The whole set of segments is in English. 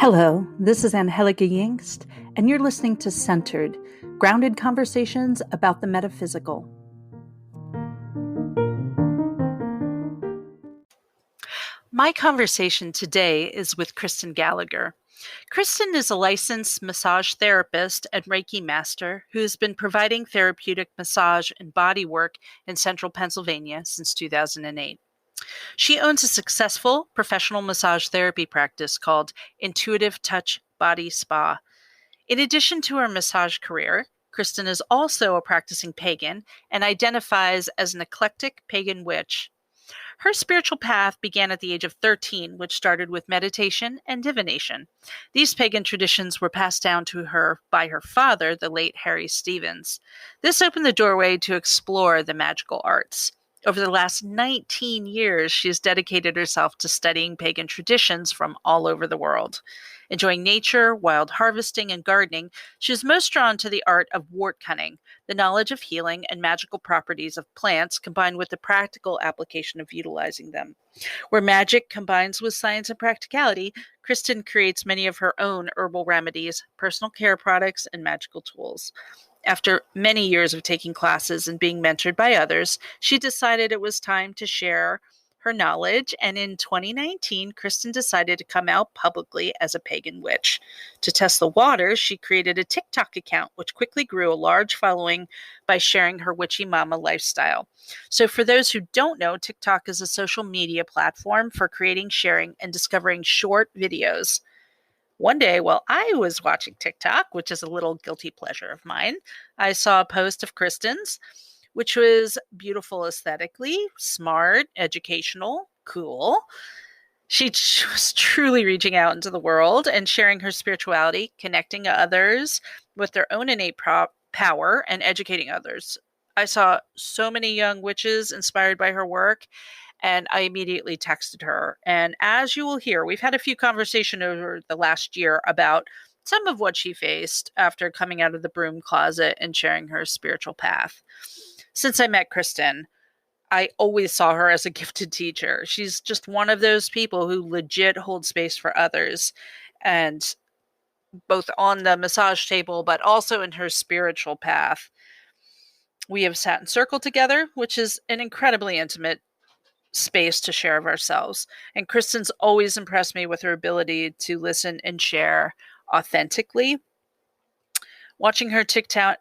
Hello, this is Angie Yingst, and you're listening to Centered, grounded conversations about the metaphysical. My conversation today is with Kristin Gallagher. Kristin is a licensed massage therapist and Reiki master who has been providing therapeutic massage and body work in central Pennsylvania since 2008. She owns a successful professional massage therapy practice called Intuitive Touch Body Spa. In addition to her massage career, Kristin is also a practicing pagan and identifies as an eclectic pagan witch. Her spiritual path began at the age of 13, which started with meditation and divination. These pagan traditions were passed down to her by her father, the late Harry Stevens. This opened the doorway to explore the magical arts. Over the last 19 years, she has dedicated herself to studying pagan traditions from all over the world. Enjoying nature, wild harvesting, and gardening, she is most drawn to the art of wart cunning, the knowledge of healing and magical properties of plants combined with the practical application of utilizing them. Where magic combines with science and practicality, Kristin creates many of her own herbal remedies, personal care products, and magical tools. After many years of taking classes and being mentored by others, she decided it was time to share her knowledge, and in 2019, Kristin decided to come out publicly as a pagan witch. To test the waters, she created a TikTok account, which quickly grew a large following by sharing her witchy mama lifestyle. So for those who don't know, TikTok is a social media platform for creating, sharing, and discovering short videos. One day, while I was watching TikTok, which is a little guilty pleasure of mine, I saw a post of Kristin's, which was beautiful aesthetically, smart, educational, cool. She was truly reaching out into the world and sharing her spirituality, connecting others with their own innate power, and educating others. I saw so many young witches inspired by her work, and I immediately texted her. And as you will hear, we've had a few conversations over the last year about some of what she faced after coming out of the broom closet and sharing her spiritual path. Since I met Kristin, I always saw her as a gifted teacher. She's just one of those people who legit hold space for others, and both on the massage table, but also in her spiritual path. We have sat in circle together, which is an incredibly intimate space to share of ourselves. And Kristin's always impressed me with her ability to listen and share authentically. Watching her TikTok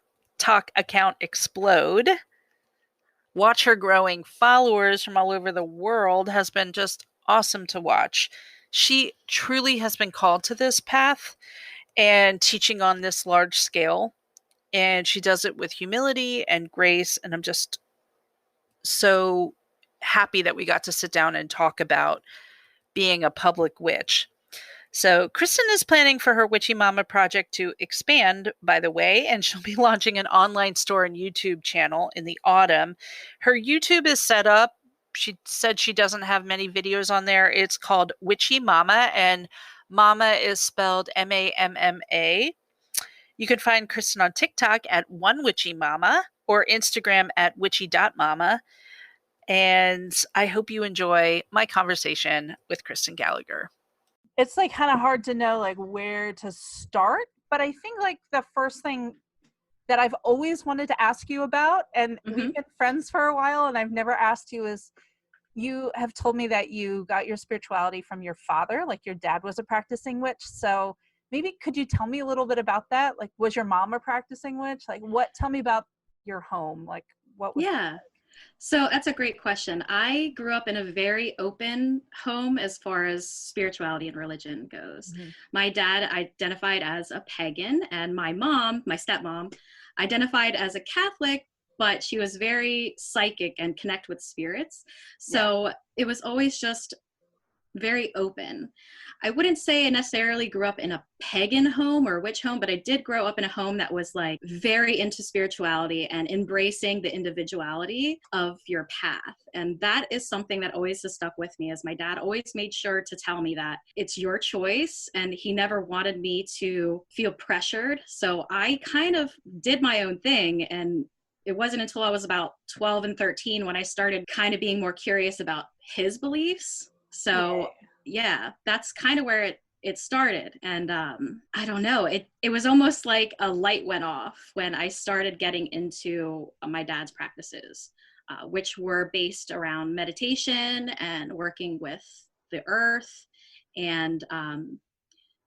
account explode, watch her growing followers from all over the world has been just awesome to watch. She truly has been called to this path and teaching on this large scale. And she does it with humility and grace. And I'm just so happy that we got to sit down and talk about being a public witch. So Kristin is planning for her Witchy Mama project to expand, by the way, and she'll be launching an online store and YouTube channel in the autumn. Her YouTube is set up. She said she doesn't have many videos on there. It's called Witchy Mama, and Mama is spelled Mamma. You can find Kristin on TikTok at OneWitchyMama or Instagram at witchy.mama. And I hope you enjoy my conversation with Kristin Gallagher. It's like kind of hard to know like where to start, but I think like the first thing that I've always wanted to ask you about, and we've been friends for a while and I've never asked you, is you have told me that you got your spirituality from your father, like your dad was a practicing witch. So maybe could you tell me a little bit about that? Like, was your mom a practicing witch? Like tell me about your home. Like what was Yeah. So that's a great question. I grew up in a very open home as far as spirituality and religion goes. My dad identified as a pagan, and my mom, my stepmom, identified as a Catholic, but she was very psychic and connect with spirits. So it was always just very open. I wouldn't say I necessarily grew up in a pagan home or witch home, but I did grow up in a home that was like very into spirituality and embracing the individuality of your path. And that is something that always has stuck with me, as my dad always made sure to tell me that it's your choice, and he never wanted me to feel pressured. So I kind of did my own thing, and it wasn't until I was about 12 and 13 when I started kind of being more curious about his beliefs. So yeah, that's kind of where it it started. And I don't know, it was almost like a light went off when I started getting into my dad's practices, which were based around meditation and working with the earth and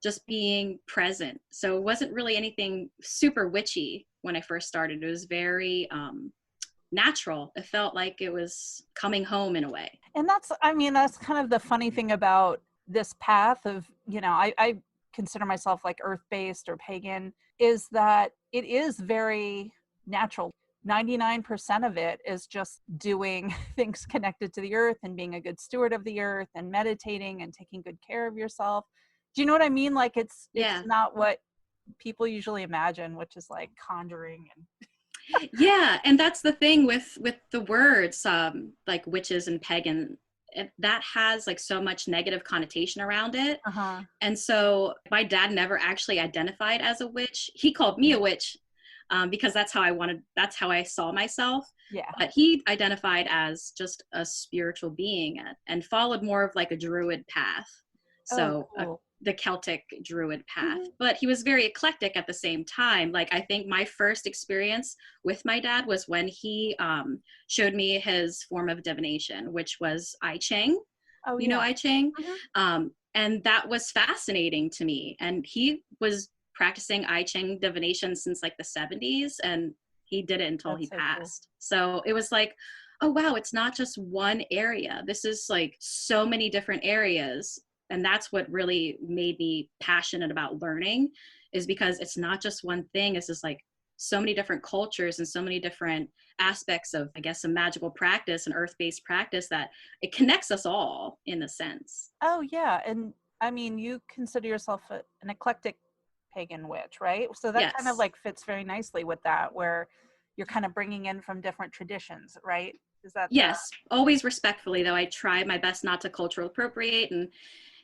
just being present. So it wasn't really anything super witchy when I first started. It was very natural. It felt like it was coming home in a way. And that's, I mean, that's kind of the funny thing about this path of, you know, I consider myself like earth-based or pagan, is that it is very natural. 99% of it is just doing things connected to the earth and being a good steward of the earth and meditating and taking good care of yourself. Do you know what I mean? Like it's not what people usually imagine, which is like conjuring and yeah, and that's the thing with the words like witches and pagan, that has like so much negative connotation around it. And so my dad never actually identified as a witch. He called me a witch because that's how I saw myself. Yeah. But he identified as just a spiritual being and followed more of like a druid path. So cool. The Celtic druid path, but he was very eclectic at the same time. Like I think my first experience with my dad was when he showed me his form of divination, which was I Ching. You know I Ching? And that was fascinating to me. And he was practicing I Ching divination since like the 70s, and he did it until he passed. Cool. So it was like, oh wow, it's not just one area. This is like so many different areas. And that's what really made me passionate about learning, is because it's not just one thing. It's just like so many different cultures and so many different aspects of, I guess, a magical practice and earth-based practice that it connects us all in a sense. Oh yeah. And I mean, you consider yourself an eclectic pagan witch, right? So that kind of like fits very nicely with that, where you're kind of bringing in from different traditions, right? Is that yes, always respectfully, though. I try my best not to cultural appropriate, and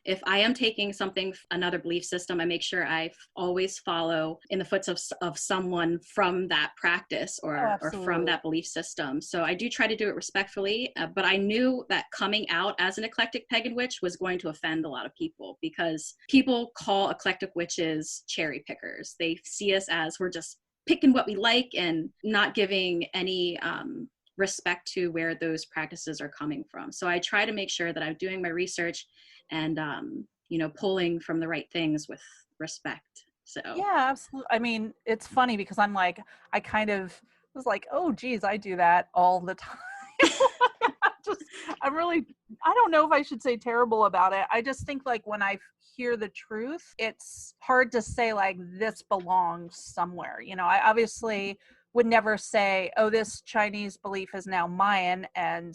if I am taking something, another belief system, I make sure I always follow in the footsteps of someone from that practice or from that belief system. So I do try to do it respectfully, but I knew that coming out as an eclectic pagan witch was going to offend a lot of people, because people call eclectic witches cherry pickers. They see us as we're just picking what we like and not giving any respect to where those practices are coming from. So I try to make sure that I'm doing my research and pulling from the right things with respect. So yeah, absolutely. I mean, it's funny because I'm like, I kind of was like, oh geez, I do that all the time. I don't know if I should say terrible about it. I just think like when I hear the truth, it's hard to say like this belongs somewhere. You know, I obviously would never say, oh, this Chinese belief is now Mayan, and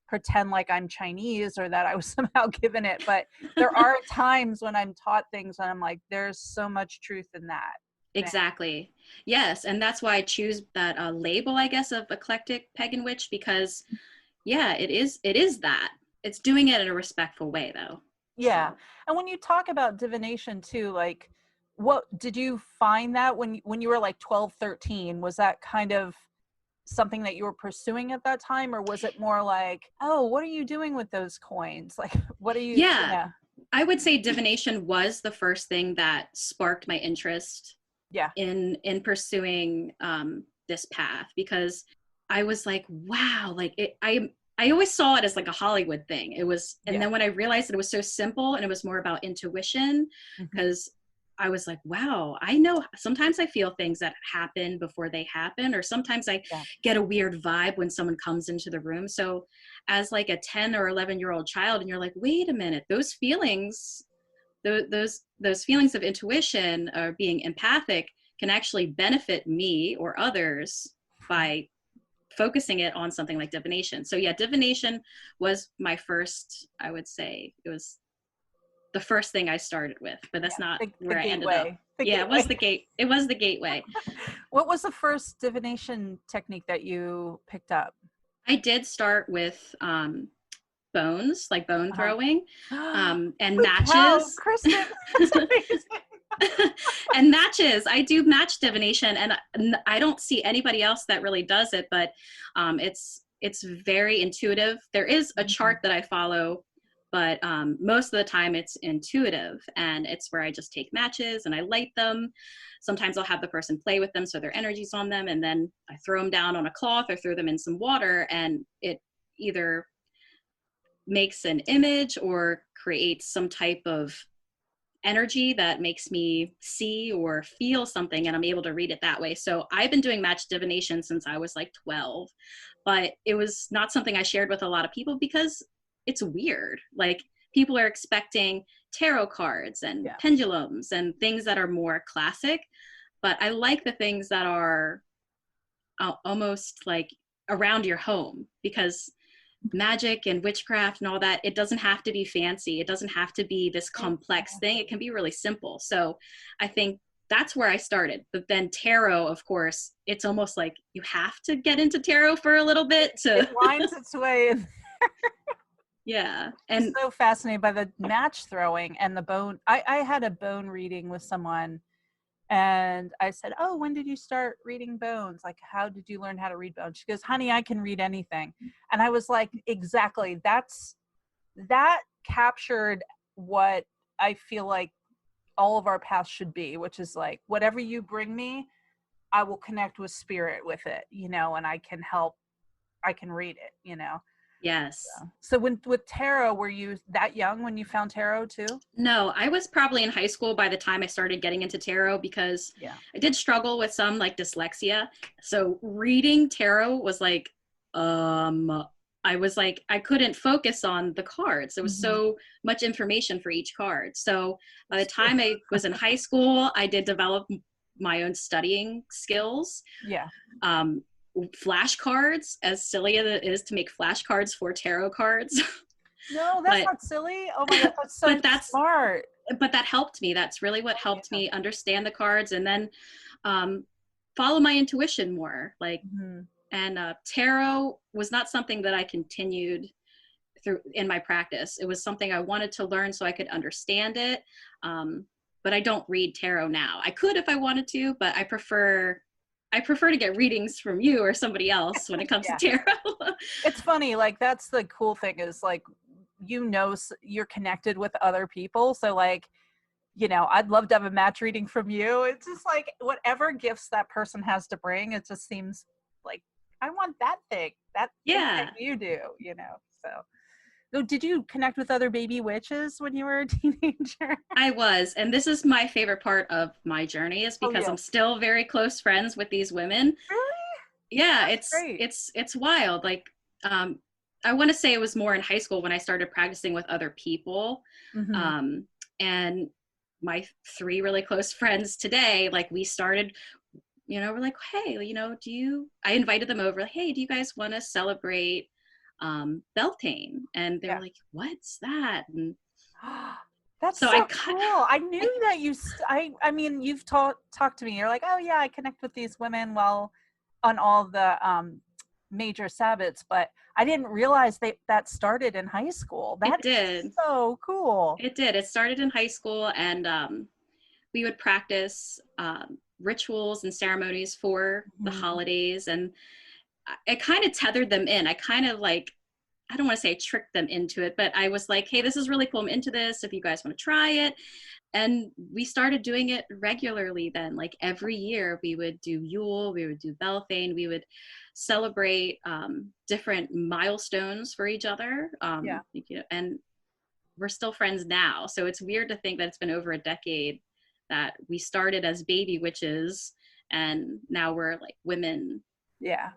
pretend like I'm Chinese or that I was somehow given it. But there are times when I'm taught things and I'm like, there's so much truth in that. Exactly. Yes. And that's why I choose that label, I guess, of eclectic pagan witch, because yeah, it is that. It's doing it in a respectful way though. Yeah. So. And when you talk about divination too, like what did you find that when you were like 12, 13, was that kind of something that you were pursuing at that time, or was it more like, oh, what are you doing with those coins? Like, what are you? Yeah. I would say divination was the first thing that sparked my interest in pursuing this path, because I was like, wow, like I always saw it as like a Hollywood thing. It was, and then when I realized that it was so simple and it was more about intuition, because I was like, wow, I know sometimes I feel things that happen before they happen, or sometimes I get a weird vibe when someone comes into the room. So as like a 10 or 11-year-old child, and you're like, wait a minute, those feelings, those feelings of intuition or being empathic can actually benefit me or others by focusing it on something like divination. So yeah, divination was my first, I would say it was the first thing I started with, but that's not where I ended up. It was the gateway. What was the first divination technique that you picked up? I did start with bones, like bone throwing, and matches. Kristin, that's amazing. And matches. I do match divination, and I don't see anybody else that really does it, but it's very intuitive. There is a chart that I follow, but most of the time it's intuitive, and it's where I just take matches and I light them. Sometimes I'll have the person play with them so their energy's on them, and then I throw them down on a cloth or throw them in some water, and it either makes an image or creates some type of energy that makes me see or feel something, and I'm able to read it that way. So I've been doing match divination since I was like 12, but it was not something I shared with a lot of people because it's weird. Like, people are expecting tarot cards and pendulums and things that are more classic, but I like the things that are almost like around your home, because magic and witchcraft and all that, it doesn't have to be fancy. It doesn't have to be this complex thing. It can be really simple. So I think that's where I started. But then tarot, of course, it's almost like you have to get into tarot for a little bit to it winds its way in. Yeah. And And so fascinated by the match throwing and the bone. I had a bone reading with someone, and I said, "Oh, when did you start reading bones? Like, how did you learn how to read bones?" She goes, "Honey, I can read anything." And I was like, exactly. That captured what I feel like all of our paths should be, which is like, whatever you bring me, I will connect with spirit with it, and I can help. I can read it. yes. So with tarot, were you that young when you found tarot too? No, I was probably in high school by the time I started getting into tarot, because I did struggle with some like dyslexia. So reading tarot was like, I was like, I couldn't focus on the cards. There was so much information for each card. So by the time I was in high school, I did develop my own studying skills. Yeah. Flashcards, as silly as it is to make flashcards for tarot cards. No, that's not silly. Oh my God, that's so smart. But that helped me. That's really what helped me understand the cards, and then follow my intuition more. Like, and tarot was not something that I continued through in my practice. It was something I wanted to learn so I could understand it. But I don't read tarot now. I could if I wanted to, but I prefer to get readings from you or somebody else when it comes to tarot. It's funny, like, that's the cool thing is, like, you're connected with other people. So, like, I'd love to have a match reading from you. It's just like, whatever gifts that person has to bring, it just seems like, I want that thing that you do, so did you connect with other baby witches when you were a teenager? I was, and this is my favorite part of my journey, is because I'm still very close friends with these women. Really? Yeah. That's great. It's wild. Like, I want to say it was more in high school when I started practicing with other people. And my 3 really close friends today, like, we started, we're like, hey, I invited them over, like, hey, do you guys want to celebrate Beltane? And they were like, what's that? And that's so cool. I knew that I mean, you've talked to me. You're like, oh yeah, I connect with these women well on all the major Sabbats, but I didn't realize that started in high school. That is so cool. It did. It started in high school, and we would practice rituals and ceremonies for the holidays, and I kind of tethered them in. I kind of, like, I don't want to say I tricked them into it, but I was like, hey, this is really cool. I'm into this. If you guys want to try it. And we started doing it regularly then. Like, every year we would do Yule, we would do Beltane, we would celebrate different milestones for each other. And we're still friends now. So it's weird to think that it's been over a decade that we started as baby witches, and now we're like women. Yeah.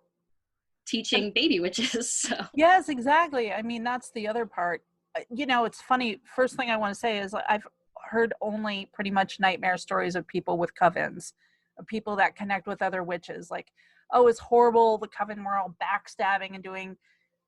Teaching baby witches. So. Yes, exactly. I mean, that's the other part. It's funny. First thing I want to say is, I've heard only pretty much nightmare stories of people with covens, of people that connect with other witches. Like, oh, it's horrible. The coven, we're all backstabbing and doing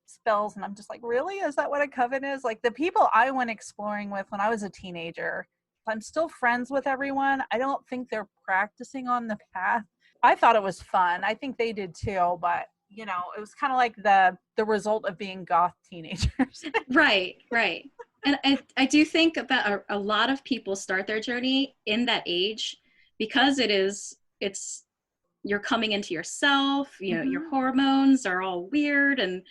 spells. And I'm just like, really? Is that what a coven is? Like, the people I went exploring with when I was a teenager, I'm still friends with everyone. I don't think they're practicing on the path. I thought it was fun. I think they did too, but it was kind of like the result of being goth teenagers. Right. And I do think that a lot of people start their journey in that age, because you're coming into yourself, your hormones are all weird, and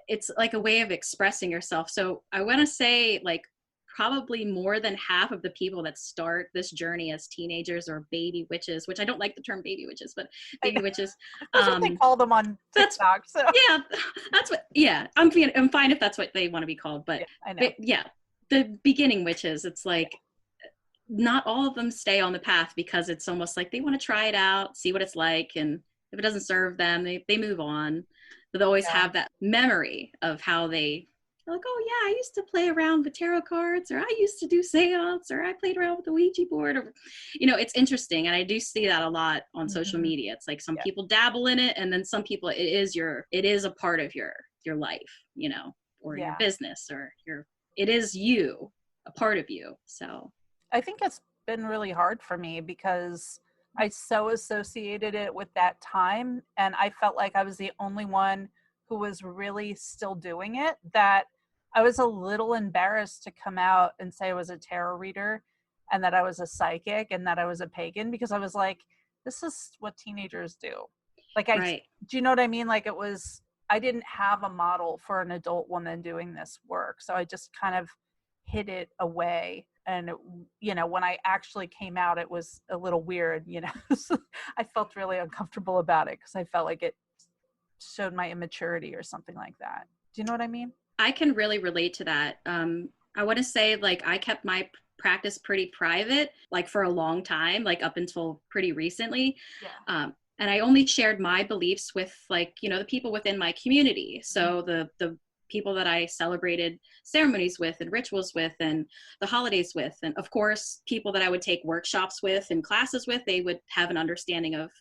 it's like a way of expressing yourself. So I want to say like probably more than half of the people that start this journey as teenagers or baby witches, which I don't like the term baby witches, but baby witches. That's what they call them on That's TikTok. So yeah, that's what. Yeah, I'm fine if that's what they want to be called. But yeah, I know. yeah, the beginning witches. It's like not all of them stay on the path because it's almost like they want to try it out, see what it's like, and if it doesn't serve them, they move on. But they always have that memory of how they're like, oh yeah, I used to play around with tarot cards, or I used to do seance, or I played around with the Ouija board, or it's interesting. And I do see that a lot on social media. It's like some people dabble in it, and then some people it is a part of your life, or your business, or it is you, a part of you. So I think it's been really hard for me because I so associated it with that time, and I felt like I was the only one who was really still doing it, that I was a little embarrassed to come out and say I was a tarot reader and that I was a psychic and that I was a pagan, because I was like, this is what teenagers do. Like, do you know what I mean? Like, I didn't have a model for an adult woman doing this work. So I just kind of hid it away. And, when I actually came out, it was a little weird, I felt really uncomfortable about it because I felt like it showed my immaturity or something like that. Do you know what I mean? I can really relate to that. I want to say, like, I kept my practice pretty private, like for a long time, like up until pretty recently. Yeah. And I only shared my beliefs with, like, the people within my community. So the people that I celebrated ceremonies with and rituals with and the holidays with. And of course, people that I would take workshops with and classes with, they would have an understanding of,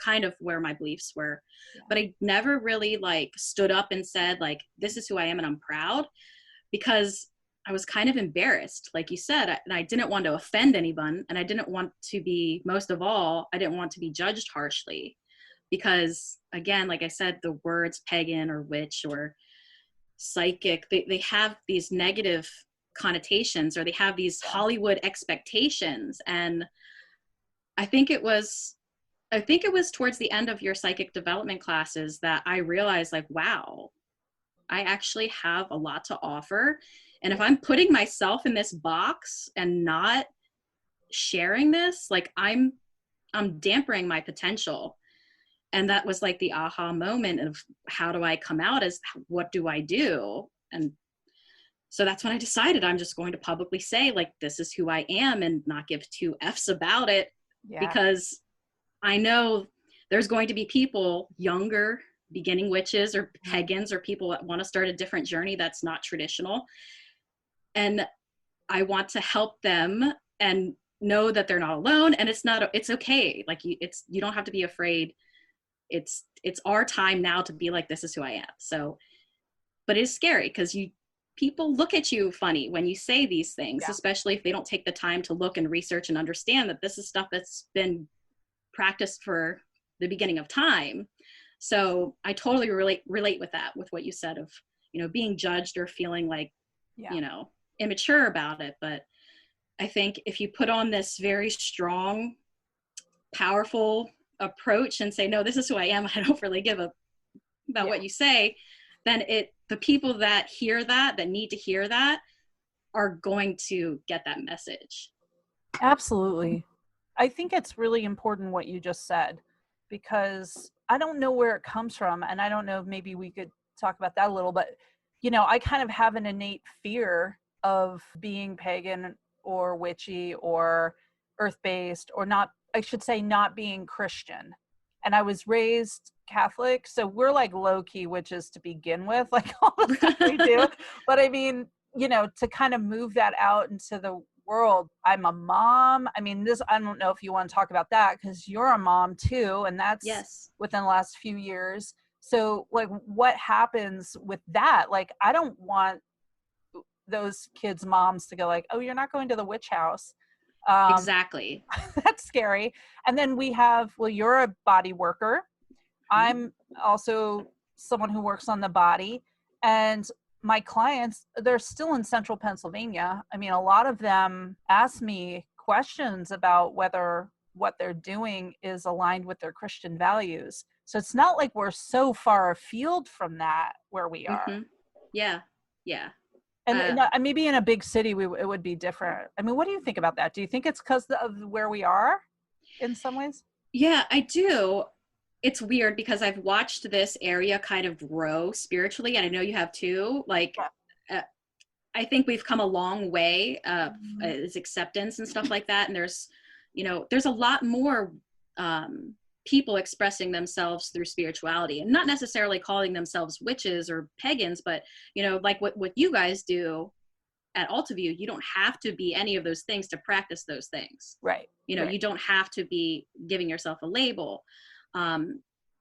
kind of where my beliefs were. Yeah. But I never really like stood up and said like, this is who I am and I'm proud, because I was kind of embarrassed. Like you said, and I didn't want to offend anyone. And I didn't want to be, most of all, I didn't want to be judged harshly, because again, like I said, the words pagan or witch or psychic, they have these negative connotations, or they have these Hollywood expectations. And I think it was towards the end of your psychic development classes that I realized, like, wow, I actually have a lot to offer. And if I'm putting myself in this box and not sharing this, like I'm dampening my potential. And that was like the aha moment of how do I come out, as what do I do? And so that's when I decided I'm just going to publicly say, like, this is who I am, and not give two F's about it. Yeah. Because I know there's going to be people, younger beginning witches or pagans, or people that want to start a different journey that's not traditional. And I want to help them and know that they're not alone, and it's okay. Like you don't have to be afraid. It's our time now to be like, this is who I am. So, but it's scary because people look at you funny when you say these things, especially if they don't take the time to look and research and understand that this is stuff that's been practiced for the beginning of time. So I totally relate with that, with what you said of, being judged or feeling like, immature about it. But I think if you put on this very strong, powerful approach and say, no, this is who I am, I don't really give a about what you say, then the people that hear that need to hear that, are going to get that message. Absolutely. I think it's really important what you just said, because I don't know where it comes from, and I don't know, maybe we could talk about that a little, but I kind of have an innate fear of being pagan or witchy or earth-based, or not being Christian. And I was raised Catholic, so we're like low-key witches to begin with, like all the stuff we do. But I mean, to kind of move that out into the world. I'm a mom. I mean, I don't know if you want to talk about that, because you're a mom too, and that's within the last few years. So like, what happens with that? Like, I don't want those kids' moms to go like, oh, you're not going to the witch house. Exactly. That's scary. And then we have, well, you're a body worker. I'm also someone who works on the body, and my clients, they're still in central Pennsylvania. I mean, a lot of them ask me questions about whether what they're doing is aligned with their Christian values. So it's not like we're so far afield from that where we are. Mm-hmm. Yeah. Yeah. And maybe in a big city, it would be different. I mean, what do you think about that? Do you think it's because of where we are in some ways? Yeah, I do. It's weird because I've watched this area kind of grow spiritually, and I know you have too. Like, I think we've come a long way as acceptance and stuff like that. And there's, there's a lot more people expressing themselves through spirituality, and not necessarily calling themselves witches or pagans, but, like what you guys do at Altaview, you don't have to be any of those things to practice those things. Right. Right. You don't have to be giving yourself a label.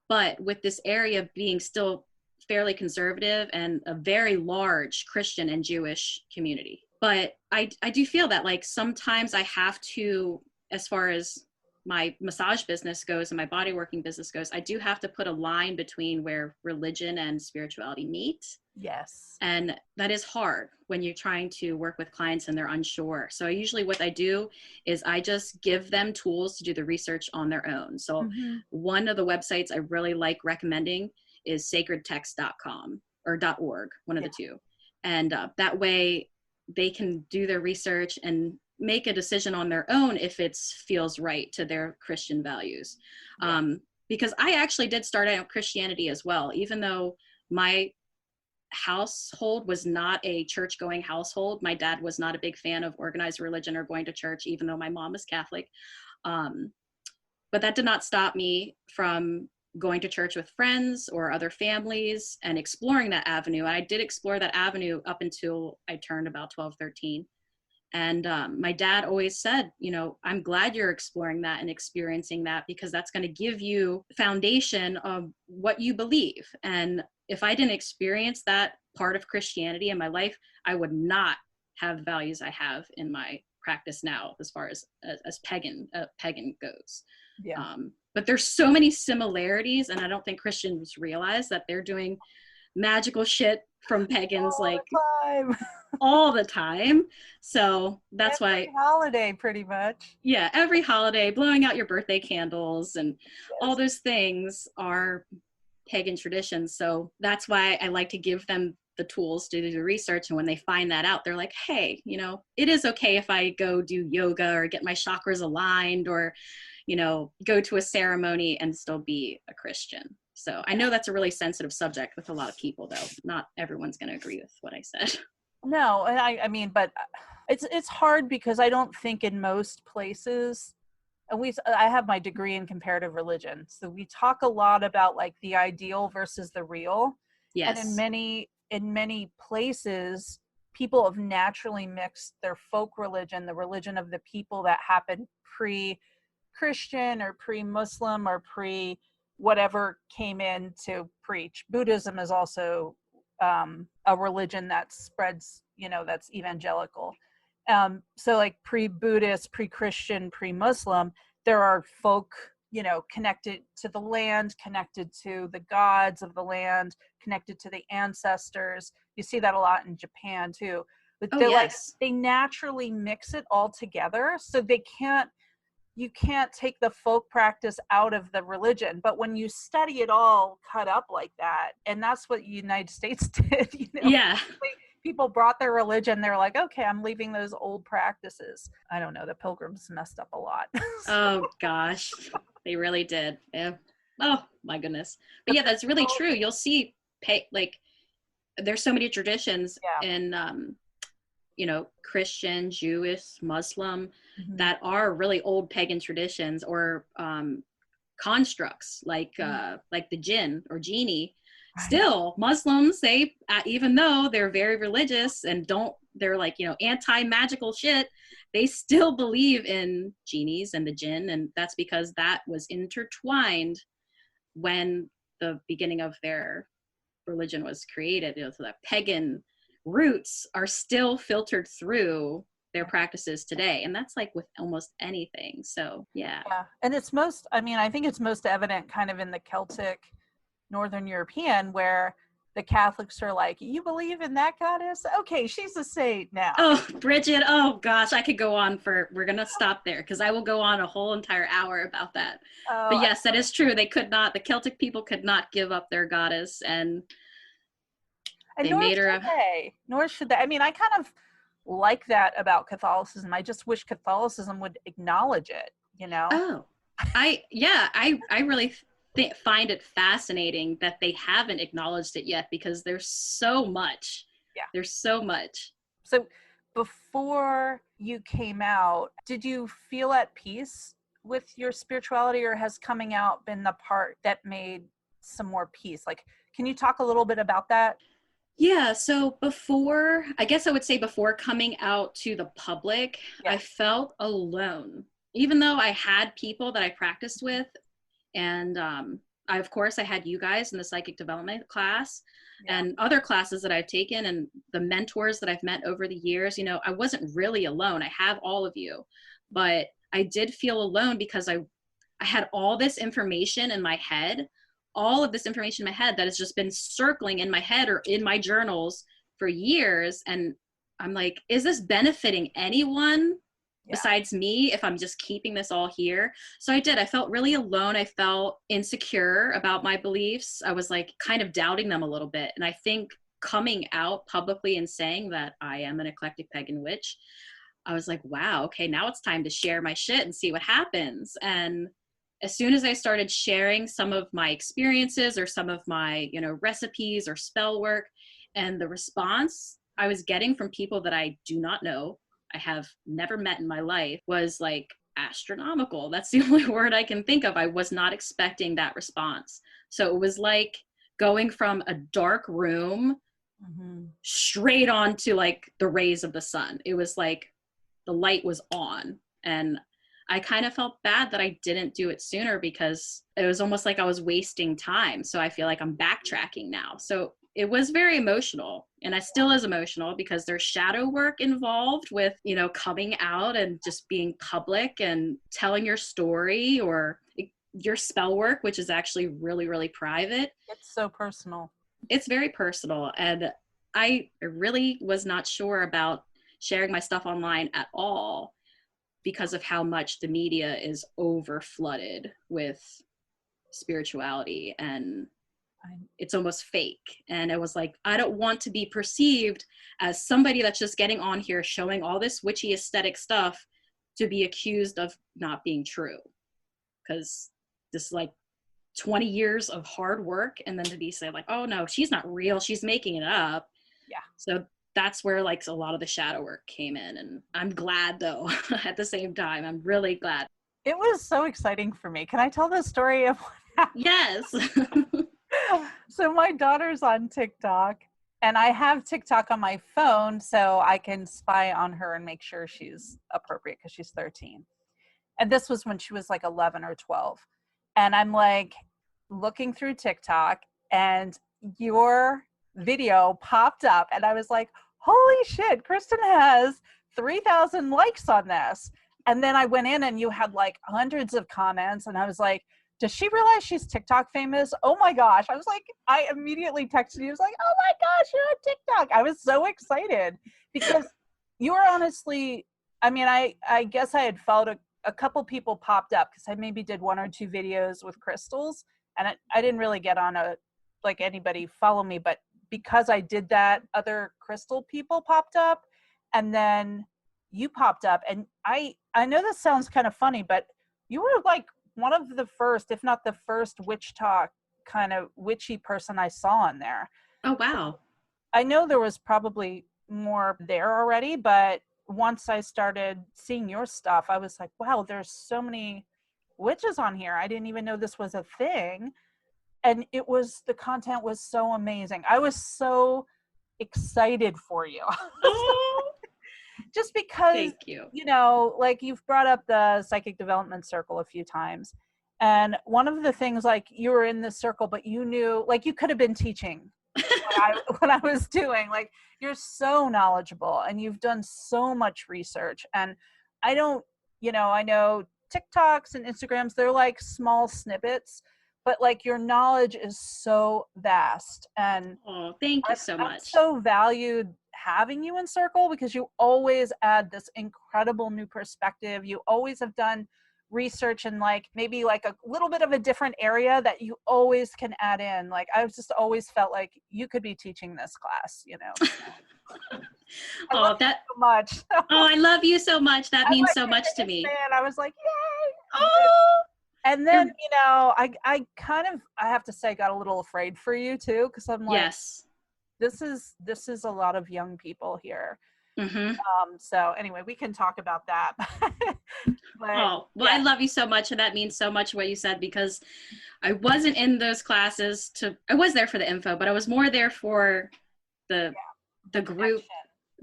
But with this area being still fairly conservative and a very large Christian and Jewish community. But I do feel that like sometimes I have to, as far as my massage business goes and my body working business goes, I do have to put a line between where religion and spirituality meet. Yes. And that is hard when you're trying to work with clients and they're unsure. So usually what I do is I just give them tools to do the research on their own. So one of the websites I really like recommending is sacredtext.com or .org, one of the two. And that way they can do their research and make a decision on their own if it feels right to their Christian values. Because I actually did start out Christianity as well, even though my household was not a church-going household. My dad was not a big fan of organized religion or going to church, even though my mom is Catholic. But that did not stop me from going to church with friends or other families and exploring that avenue. I did explore that avenue up until I turned about 12, 13. And my dad always said, I'm glad you're exploring that and experiencing that, because that's going to give you foundation of what you believe. And if I didn't experience that part of Christianity in my life, I would not have the values I have in my practice now, as far as pagan goes. Yeah. But there's so many similarities, and I don't think Christians realize that they're doing magical shit from pagans all the time. So that's every holiday, pretty much. Yeah, every holiday, blowing out your birthday candles and all those things are pagan traditions. So that's why I like to give them the tools to do the research. And when they find that out, they're like, hey, it is okay if I go do yoga or get my chakras aligned or, go to a ceremony and still be a Christian. So I know that's a really sensitive subject with a lot of people, though. Not everyone's going to agree with what I said. No, and I mean, but it's hard because I don't think in most places, and I have my degree in comparative religion, so we talk a lot about like the ideal versus the real. Yes. And in many places, people have naturally mixed their folk religion, the religion of the people that happened pre-Christian or pre-Muslim or whatever came in to preach. Buddhism is also a religion that spreads, that's evangelical. So like pre-Buddhist, pre-Christian, pre-Muslim, there are folk, connected to the land, connected to the gods of the land, connected to the ancestors. You see that a lot in Japan too. But they naturally mix it all together. So you can't take the folk practice out of the religion. But when you study it all cut up like that, and that's what the United States did, Yeah. People brought their religion. They're like, okay, I'm leaving those old practices. I don't know. The Pilgrims messed up a lot. Oh gosh, they really did. Yeah. Oh my goodness. But yeah, that's really true. You'll see there's so many traditions in, Christian, Jewish, Muslim, that are really old pagan traditions or constructs like the jinn or genie. Right. Still, Muslims, they even though they're very religious and they're like anti-magical shit, they still believe in genies and the jinn, and that's because that was intertwined when the beginning of their religion was created. So that pagan roots are still filtered through their practices today, and that's like with almost anything. So yeah, and I think it's most evident kind of in the Celtic Northern European, where the Catholics are like, you believe in that goddess? Okay, she's a saint now. Oh, Bridget, oh gosh, I could go on we're going to stop there because I will go on a whole entire hour about that. Oh, But yes, that is true. The Celtic people could not give up their goddess, and they nor made her should they. Nor should they. I mean, I kind of like that about Catholicism. I just wish Catholicism would acknowledge it, you know? Oh, I really find it fascinating that they haven't acknowledged it yet, because there's so much. Yeah. There's so much. So before you came out, did you feel at peace with your spirituality, or has coming out been the part that made some more peace? Like, can you talk a little bit about that? Yeah, so I guess I would say before coming out to the public, Yeah. I felt alone. Even though I had people that I practiced with, and of course I had you guys in the psychic development class, and other classes that I've taken, and the mentors that I've met over the years. I wasn't really alone. I have all of you, but I did feel alone because I had all this information in my head, that has just been circling in my head or in my journals for years. And I'm like, is this benefiting anyone besides me if I'm just keeping this all here? So I felt really alone. I felt insecure about my beliefs. I was like kind of doubting them a little bit. And I think coming out publicly and saying that I am an eclectic pagan witch, I was like, wow, okay, now it's time to share my shit and see what happens. And as soon as I started sharing some of my experiences or some of my, recipes or spell work, and the response I was getting from people that I do not know, I have never met in my life, was like astronomical. That's the only word I can think of. I was not expecting that response. So it was like going from a dark room straight on to like the rays of the sun. It was like the light was on, and I kind of felt bad that I didn't do it sooner, because it was almost like I was wasting time. So I feel like I'm backtracking now. So it was very emotional, and I still is emotional, because there's shadow work involved with, coming out and just being public and telling your story, or your spell work, which is actually really, really private. It's so personal. It's very personal. And I really was not sure about sharing my stuff online at all, because of how much the media is over flooded with spirituality, and it's almost fake. And it was like, I don't want to be perceived as somebody that's just getting on here showing all this witchy aesthetic stuff to be accused of not being true, because this like 20 years of hard work, and then to be said like, oh no, she's not real, she's making it up. Yeah. So that's where like a lot of the shadow work came in. And I'm glad though, at the same time, I'm really glad. It was so exciting for me. Can I tell the story of what happened? Yes. So my daughter's on TikTok, and I have TikTok on my phone so I can spy on her and make sure she's appropriate, because she's 13. And this was when she was like 11 or 12. And I'm like looking through TikTok, and your video popped up, and I was like, holy shit, Kristin has 3,000 likes on this. And then I went in, and you had like hundreds of comments, and I was like, does she realize she's TikTok famous? Oh my gosh. I was like, I immediately texted you. I was like, oh my gosh, you're on TikTok. I was so excited, because you were honestly, I mean, I guess I had followed a couple people popped up, because I maybe did 1 or 2 videos with crystals, and I didn't really get on like anybody follow me, but because I did that, other crystal people popped up, and then you popped up. And I know this sounds kind of funny, but you were like one of the first, if not the first, witch talk kind of witchy person I saw on there. Oh, wow. I know there was probably more there already, but once I started seeing your stuff, I was like, wow, there's so many witches on here. I didn't even know this was a thing. And the content was so amazing. I was so excited for you. Just because, thank you. Like you've brought up the psychic development circle a few times. And one of the things, like, you were in this circle, but you knew, like, you could have been teaching what I was doing. Like, you're so knowledgeable, and you've done so much research. And I know TikToks and Instagrams, they're like small snippets, but like your knowledge is so vast, and Oh, thank you so I've much. so valued having you in Circle because you always add this incredible new perspective. You always have done research in like maybe like a little bit of a different area that you always can add in. Like I've just always felt like you could be teaching this class, you know. I love Oh, that, you so much. oh, I love you so much. That I'm means like so your much to biggest me. fan. I was like, yay! Oh, And then, you know, I kind of, I have to say, got a little afraid for you too, because I'm like, yes. this is a lot of young people here. Mm-hmm. So anyway, we can talk about that. But Oh, well, I love you so much. And that means so much what you said, because I wasn't in those classes I was there for the info, but I was more there for the group.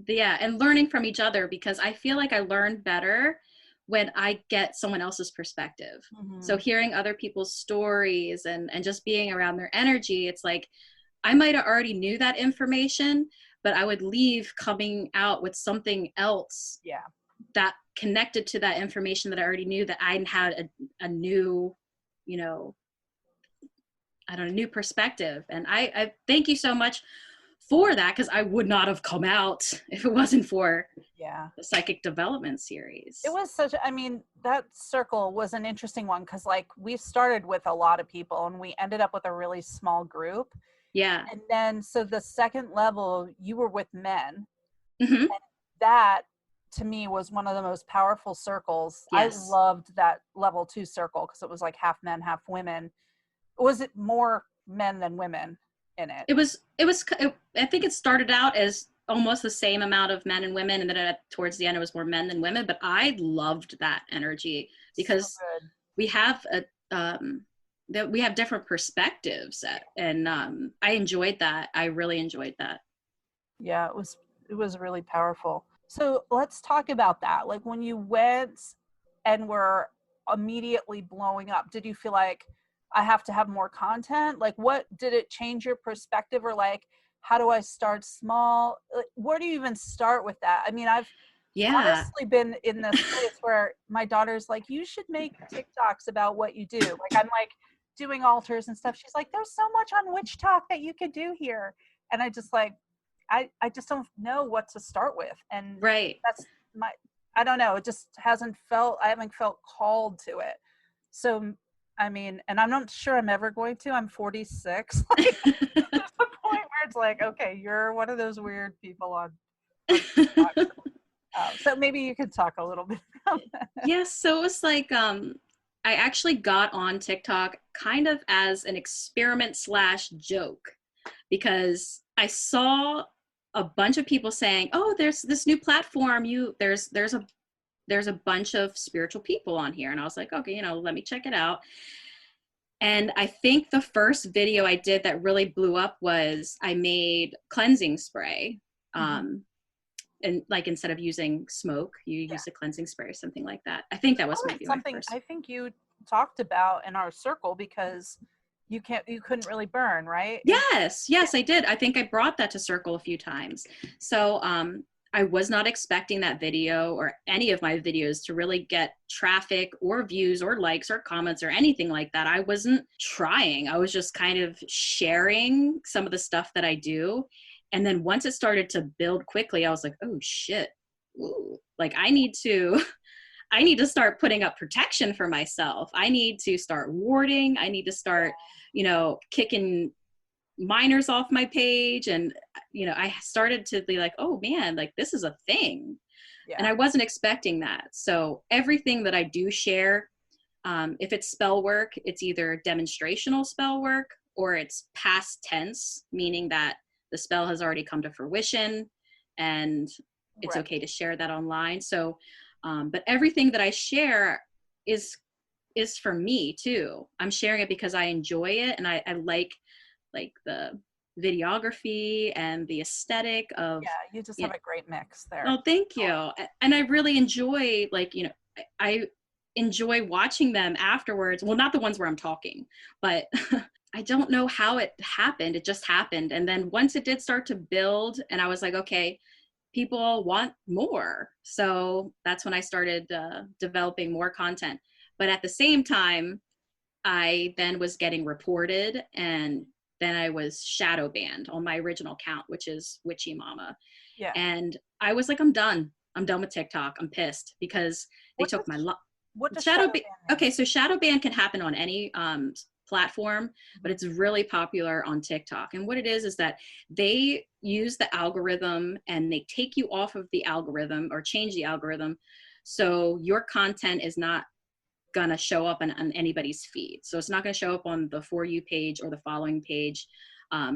Yeah. And learning from each other, because I feel like I learn better when I get someone else's perspective. Mm-hmm. So hearing other people's stories and just being around their energy, it's like, I might have already knew that information, but I would leave coming out with something else that connected to that information that I already knew, that I had a new, you know, I don't know, new perspective. And I thank you so much for that, because I would not have come out if it wasn't for the psychic development series. It was such, I mean, that Circle was an interesting one because like we started with a lot of people and we ended up with a really small group. Yeah. And then, so the second level, you were with men. Mm-hmm. And that to me was one of the most powerful circles. Yes. I loved that level 2 circle because it was like half men, half women. Was it more men than women in it? I think it started out as almost the same amount of men and women, and then towards the end it was more men than women, but I loved that energy because we have that we have different perspectives, and I enjoyed that. I really enjoyed that. Yeah, it was really powerful. So let's talk about that. Like when you went and were immediately blowing up, did you feel like I have to have more content? Like what did it change your perspective, or like how do I start small? Like, where do you even start with that? I mean, I've honestly been in this place where my daughter's like, you should make TikToks about what you do. Like I'm like doing altars and stuff. She's like, there's so much on witch talk that you could do here. And I just like, I just don't know what to start with. And that's I don't know. It just I haven't felt called to it. So, I mean, and I'm not sure I'm ever going to. I'm 46. Like, there's a point where it's like, okay, you're one of those weird people on TikTok. So maybe you could talk a little bit about that. Yes. So it was like, I actually got on TikTok kind of as an experiment / joke, because I saw a bunch of people saying, oh, there's this new platform. There's a bunch of spiritual people on here. And I was like, okay, let me check it out. And I think the first video I did that really blew up was I made cleansing spray. And like, instead of using smoke, you use a cleansing spray or something like that. I think that was maybe something my first. I think you talked about in our circle, because you couldn't really burn, right? Yes, I did. I think I brought that to Circle a few times. So I was not expecting that video or any of my videos to really get traffic or views or likes or comments or anything like that. I wasn't trying. I was just kind of sharing some of the stuff that I do. And then once it started to build quickly, I was like, oh shit. Ooh. Like I need to start putting up protection for myself. I need to start warding. I need to start, kicking minors off my page. And, I started to be like, oh man, like this is a thing. Yeah. And I wasn't expecting that. So everything that I do share, if it's spell work, it's either demonstrational spell work or it's past tense, meaning that the spell has already come to fruition and it's okay to share that online. So, but everything that I share is for me too. I'm sharing it because I enjoy it, and I like the videography and the aesthetic of. Yeah, you just have a great mix there. Oh, thank you. And I really enjoy I enjoy watching them afterwards. Well, not the ones where I'm talking, but I don't know how it happened. It just happened. And then once it did start to build, and I was like, okay, people want more. So that's when I started developing more content. But at the same time, I then was getting reported, and then I was shadow banned on my original account, which is Witchy Mama. Yeah. And I was like, I'm done with TikTok. I'm pissed because they took my what does shadow ban mean? Okay, so shadow ban can happen on any platform, but it's really popular on TikTok. And what it is that they use the algorithm and they take you off of the algorithm or change the algorithm, so your content is not gonna show up on anybody's feed. So it's not gonna show up on the For You page or the following page.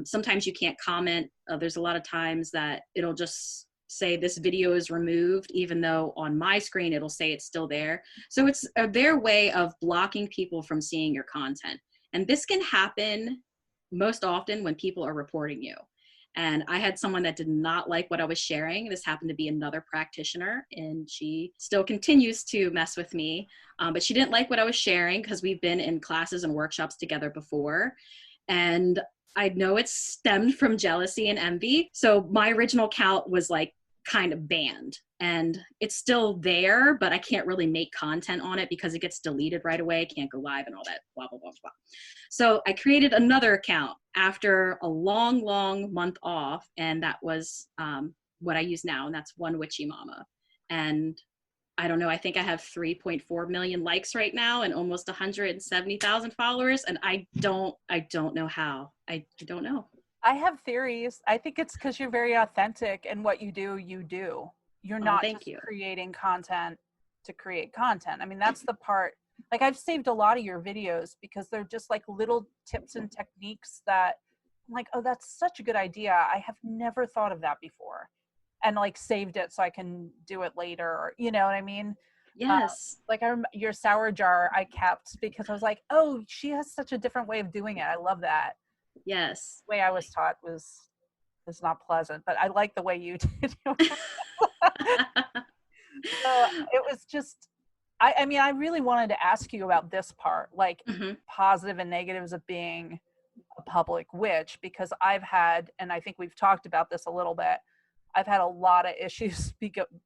Sometimes you can't comment. There's a lot of times that it'll just say this video is removed, even though on my screen it'll say it's still there. So it's their way of blocking people from seeing your content. And this can happen most often when people are reporting you. And I had someone that did not like what I was sharing. This happened to be another practitioner, and she still continues to mess with me. But she didn't like what I was sharing because we've been in classes and workshops together before. And I know it stemmed from jealousy and envy. So my original account was like kind of banned, and it's still there, but I can't really make content on it because it gets deleted right away. Can't go live and all that, blah, blah, blah, blah. So I created another account after a long, long month off. And that was what I use now. And that's One Witchy Mama. And I don't know, I think I have 3.4 million likes right now and almost 170,000 followers. And I don't know how. I don't know. I have theories. I think it's because you're very authentic, and what you do, you do. You're not just creating content to create content. I mean, that's the part. Like, I've saved a lot of your videos because they're just like little tips and techniques that I'm like, oh, that's such a good idea. I have never thought of that before. And like saved it so I can do it later, or, you know what I mean? Yes. Like your sour jar I kept because I was like, oh, she has such a different way of doing it. I love that. Yes. The way I was taught was not pleasant, but I like the way you did it. So it was just, I mean, I really wanted to ask you about this part, like positive and negatives of being a public witch, because I've had, and I think we've talked about this a little bit, I've had a lot of issues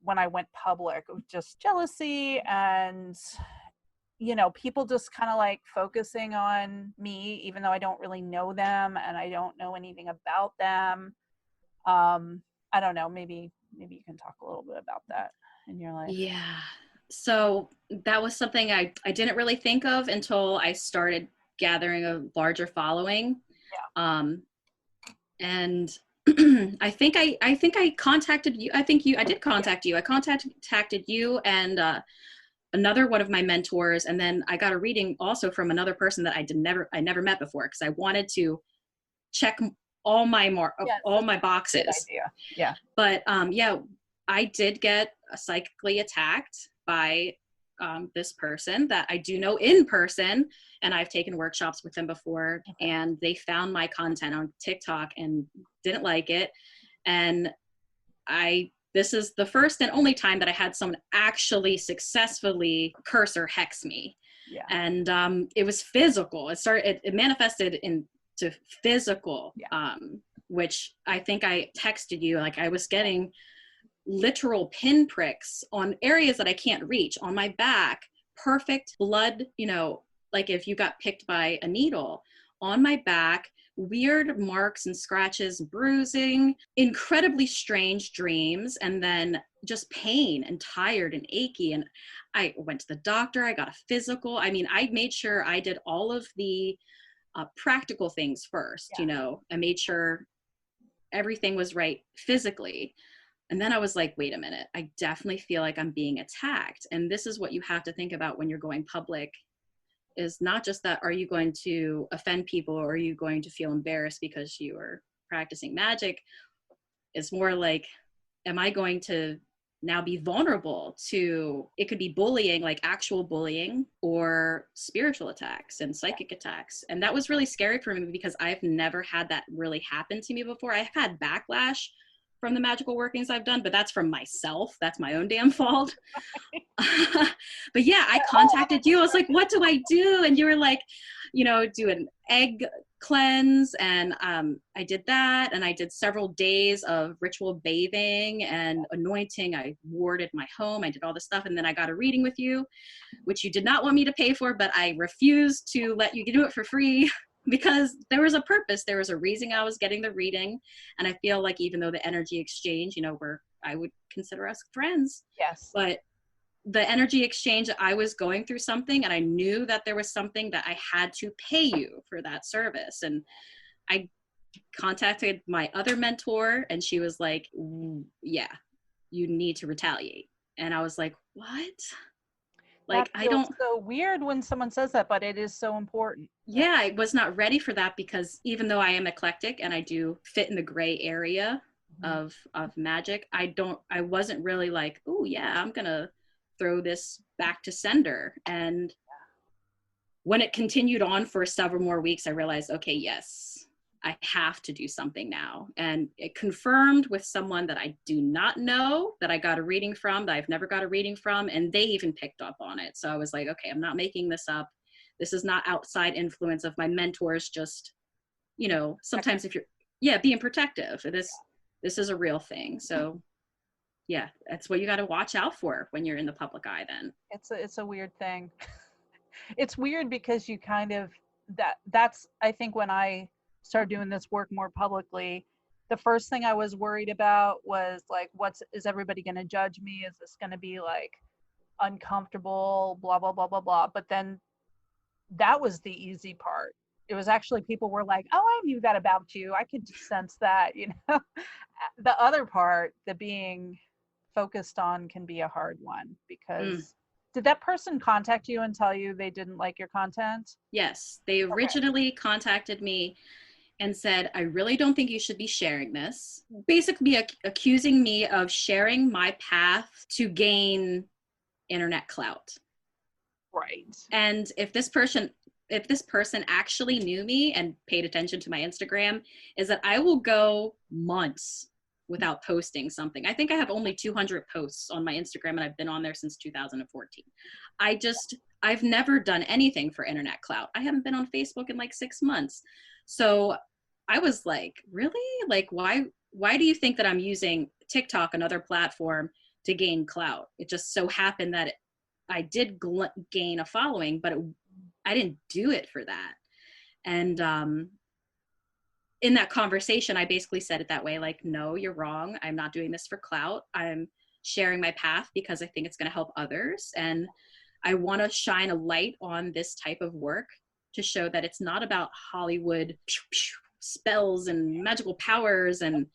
when I went public with just jealousy and, you know, people just kind of like focusing on me, even though I don't really know them and I don't know anything about them. I don't know, maybe you can talk a little bit about that in your life. Yeah. So that was something I didn't really think of until I started gathering a larger following. Yeah. And I think I contacted you. I did contact you. I contacted you and another one of my mentors, and then I got a reading also from another person that I never met before, because I wanted to check all my boxes. Yeah. But I did get psychically attacked by this person that I do know in person, and I've taken workshops with them before. Okay. And they found my content on TikTok and didn't like it. And this is the first and only time that I had someone actually successfully curse or hex me. Yeah. And it was physical. It manifested into physical, which I think I texted you, like I was getting literal pinpricks on areas that I can't reach on my back, perfect blood, you know, like if you got picked by a needle on my back, weird marks and scratches, bruising, incredibly strange dreams, and then just pain and tired and achy. And I went to the doctor, I got a physical. I mean, I made sure I did all of the practical things first, you know, I made sure everything was right physically. And then I was like, wait a minute, I definitely feel like I'm being attacked. And this is what you have to think about when you're going public, is not just that, are you going to offend people, or are you going to feel embarrassed because you are practicing magic? It's more like, am I going to now be vulnerable to, it could be bullying, like actual bullying, or spiritual attacks and psychic attacks. And that was really scary for me because I've never had that really happen to me before. I've had backlash from the magical workings I've done, but that's from myself. That's my own damn fault. But yeah, I contacted you. I was like, what do I do? And you were like, you know, do an egg cleanse, and I did that, and I did several days of ritual bathing and anointing. I warded my home. I did all this stuff, and then I got a reading with you, which you did not want me to pay for, but I refused to let you do it for free because there was a purpose. There was a reason I was getting the reading, and I feel like even though the energy exchange, I would consider us friends, Yes. but the energy exchange, I was going through something, and I knew that there was something that I had to pay you for that service. And I contacted my other mentor, and she was like, yeah, you need to retaliate. And I was like, what? That Like, I feels don't, so weird when someone says that, but it is so important. yeah, I was not ready for that, because even though I am eclectic and I do fit in the gray area of magic, I wasn't really like, oh yeah, I'm gonna throw this back to sender. And when it continued on for several more weeks, I realized, okay, yes, I have to do something now. And it confirmed with someone that I do not know, that I got a reading from, that I've never got a reading from, and they even picked up on it. So I was like, okay, I'm not making this up. This is not outside influence of my mentors, just, sometimes if you're, yeah, being protective. This is a real thing. So yeah, that's what you got to watch out for when you're in the public eye then. It's a weird thing. It's weird because you kind of that's I think when I started doing this work more publicly, the first thing I was worried about was like, is everybody going to judge me? Is this going to be like uncomfortable, blah blah blah blah blah. But then that was the easy part. It was actually people were like, oh, I knew that about you. I could just sense that, The other part, the being focused on, can be a hard one because did that person contact you and tell you they didn't like your content? Yes, they originally contacted me and said, I really don't think you should be sharing this. Basically accusing me of sharing my path to gain internet clout. Right. And if this person actually knew me and paid attention to my Instagram, is that I will go months without posting something. I think I have only 200 posts on my Instagram, and I've been on there since 2014. I've never done anything for internet clout. I haven't been on Facebook in like 6 months. So I was like, really? Like, why do you think that I'm using TikTok, another platform, to gain clout? It just so happened that I did gain a following, but I didn't do it for that. And in that conversation, I basically said it that way, like, no, you're wrong. I'm not doing this for clout. I'm sharing my path because I think it's going to help others. And I want to shine a light on this type of work to show that it's not about Hollywood spells and magical powers, and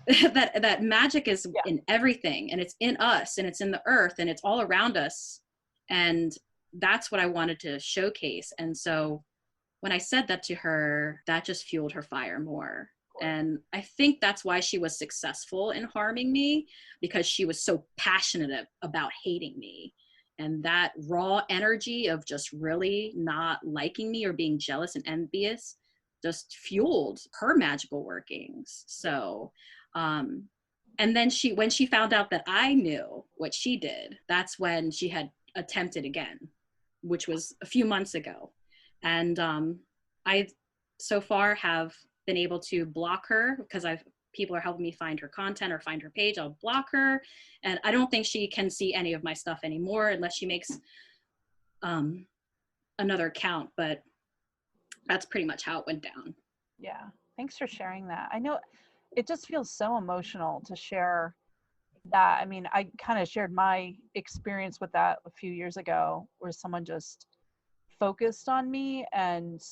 that magic is in everything, and it's in us, and it's in the earth, and it's all around us. And that's what I wanted to showcase. And so when I said that to her, that just fueled her fire more. And I think that's why she was successful in harming me, because she was so passionate about hating me. And that raw energy of just really not liking me or being jealous and envious just fueled her magical workings. So, and then when she found out that I knew what she did, that's when she had attempted again, which was a few months ago. And I so far have been able to block her because people are helping me find her content or find her page. I'll block her, and I don't think she can see any of my stuff anymore unless she makes another account. But that's pretty much how it went down. Yeah, thanks for sharing that. I know it just feels so emotional to share that. I mean, I kind of shared my experience with that a few years ago, where someone just focused on me, and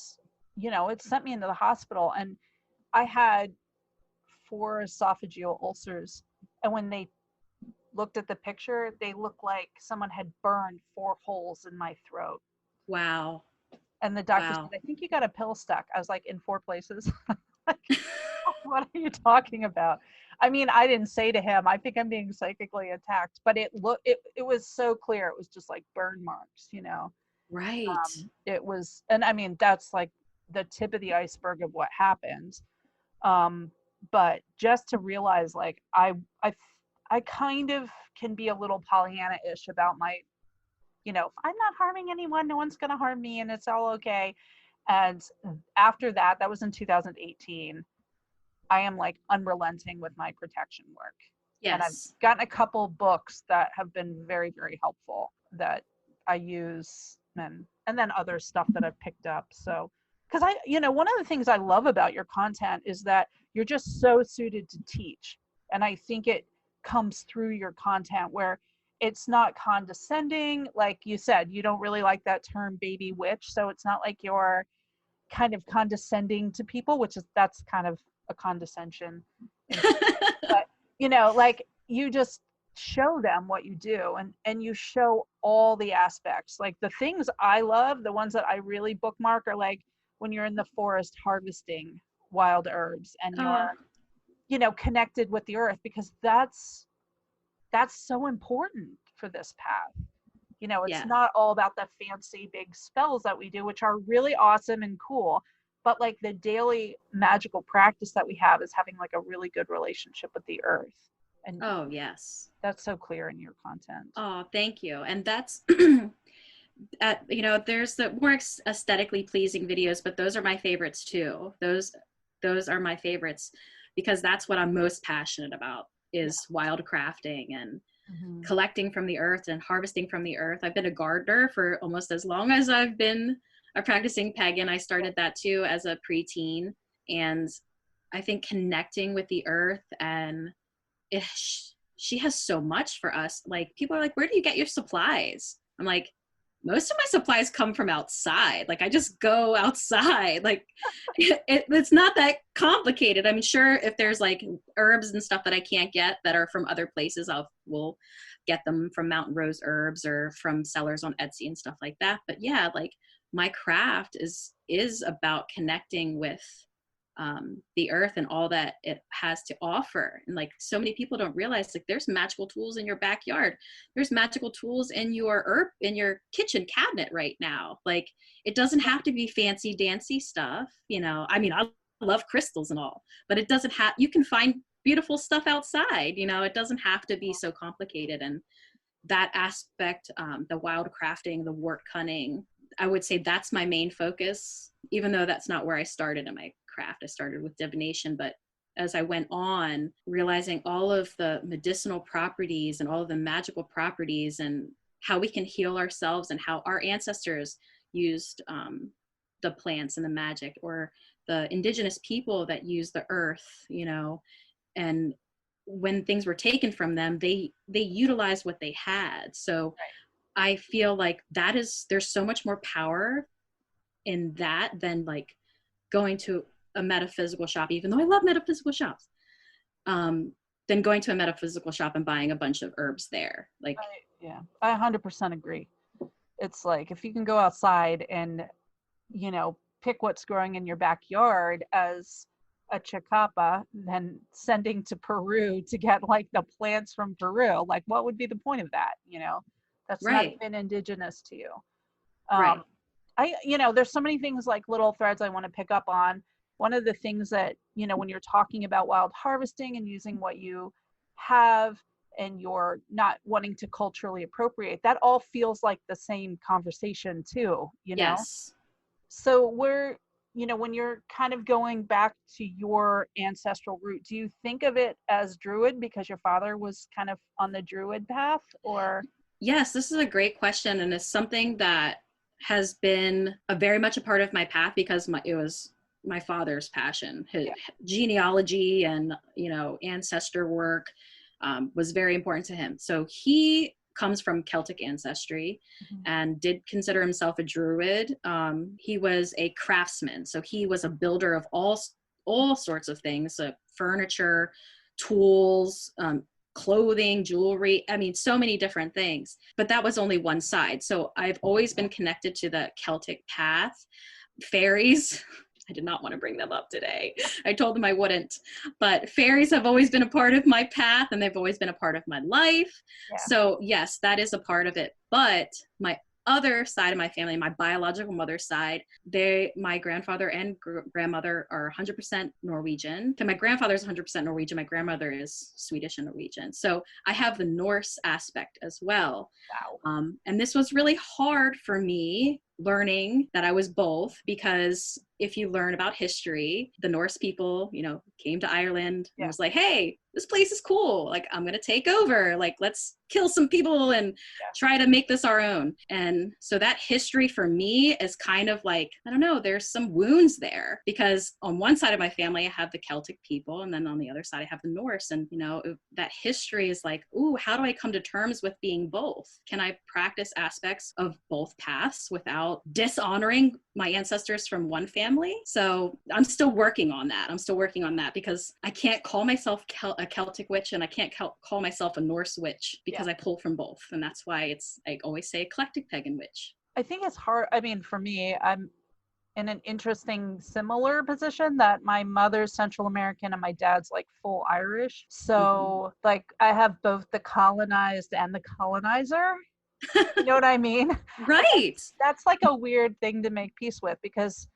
it sent me into the hospital, and I had 4 esophageal ulcers, and when they looked at the picture, they looked like someone had burned 4 holes in my throat. Wow. And the doctor said, I think you got a pill stuck. I was like, in 4 places? Like, what are you talking about? I mean, I didn't say to him, I think I'm being psychically attacked, but it was so clear. It was just like burn marks, Right. It was, and I mean, that's like the tip of the iceberg of what happened. But just to realize, like, I kind of can be a little Pollyanna-ish about my, I'm not harming anyone, no one's going to harm me, and it's all okay. And after that, that was in 2018, I am like unrelenting with my protection work. And I've Yes. gotten a couple books that have been very, very helpful that I use, and then other stuff that I've picked up. So, because one of the things I love about your content is that you're just so suited to teach. And I think it comes through your content where it's not condescending. Like you said, you don't really like that term baby witch. So it's not like you're kind of condescending to people, that's kind of a condescension. But like you just show them what you do, and you show all the aspects. Like the things I love, the ones that I really bookmark are like when you're in the forest harvesting wild herbs and Oh, you're connected with the earth, because that's so important for this path. It's yeah. not all about the fancy big spells that we do, which are really awesome and cool, but like the daily magical practice that we have is having like a really good relationship with the earth. And Oh, yes. that's so clear in your content. Oh, thank you. And that's, there's the more aesthetically pleasing videos, but those are my favorites too. Those are my favorites because that's what I'm most passionate about is wild crafting and collecting from the earth and harvesting from the earth. I've been a gardener for almost as long as I've been a practicing pagan. I started that too as a preteen. And I think connecting with the earth and she has so much for us. Like people are like, where do you get your supplies? I'm like, most of my supplies come from outside. Like I just go outside. Like it's not that complicated. I'm sure if there's like herbs and stuff that I can't get that are from other places, we'll get them from Mountain Rose Herbs or from sellers on Etsy and stuff like that. But yeah, like my craft is about connecting with the earth and all that it has to offer. And like so many people don't realize like there's magical tools in your backyard. There's magical tools in your kitchen cabinet right now. Like it doesn't have to be fancy dancy stuff. I mean, I love crystals and all, but it doesn't have, you can find beautiful stuff outside. It doesn't have to be so complicated. And that aspect, the wild crafting, the wort cunning, I would say that's my main focus, even though that's not where I started in my craft. I started with divination, but as I went on, realizing all of the medicinal properties and all of the magical properties and how we can heal ourselves and how our ancestors used the plants and the magic, or the indigenous people that use the earth, and when things were taken from them, they utilized what they had. So I feel like there's so much more power in that than like going to a metaphysical shop, even though I love metaphysical shops, than going to a metaphysical shop and buying a bunch of herbs there. Like, I 100% agree. It's like, if you can go outside and, pick what's growing in your backyard as a chacapa, then sending to Peru to get like the plants from Peru, like what would be the point of that? That's not even indigenous to you. There's so many things, like little threads I want to pick up on. One of the things that, when you're talking about wild harvesting and using what you have and you're not wanting to culturally appropriate, that all feels like the same conversation too, Yes. So when you're kind of going back to your ancestral root, do you think of it as Druid because your father was kind of on the Druid path, or? Yes, this is a great question. And it's something that has been very much a part of my path because it was my father's passion. His genealogy and, ancestor work was very important to him. So he comes from Celtic ancestry and did consider himself a Druid. He was a craftsman. So he was a builder of all sorts of things, furniture, tools, clothing, jewelry. I mean, so many different things, but that was only one side. So I've always been connected to the Celtic path. Fairies, I did not want to bring them up today. I told them I wouldn't, but fairies have always been a part of my path and they've always been a part of my life. Yeah. So yes, that is a part of it. But my other side of my family, my biological mother's side, my grandfather and grandmother are 100% Norwegian. My grandfather is 100% Norwegian. My grandmother is Swedish and Norwegian. So I have the Norse aspect as well. Wow. And this was really hard for me learning that I was both, because if you learn about history, the Norse people, came to Ireland and was like, hey, this place is cool. Like, I'm going to take over. Like, let's kill some people and try to make this our own. And so that history for me is kind of like, I don't know, there's some wounds there, because on one side of my family, I have the Celtic people. And then on the other side, I have the Norse. And, that history is like, ooh, how do I come to terms with being both? Can I practice aspects of both paths without dishonoring my ancestors from one family? So I'm still working on that. Because I can't call myself a Celtic witch, and I can't call myself a Norse witch, because I pull from both. And that's why I always say eclectic pagan witch. I think it's hard. I mean, for me, I'm in an interesting similar position that my mother's Central American and my dad's like full Irish. So like I have both the colonized and the colonizer. You know what I mean? Right. That's like a weird thing to make peace with, because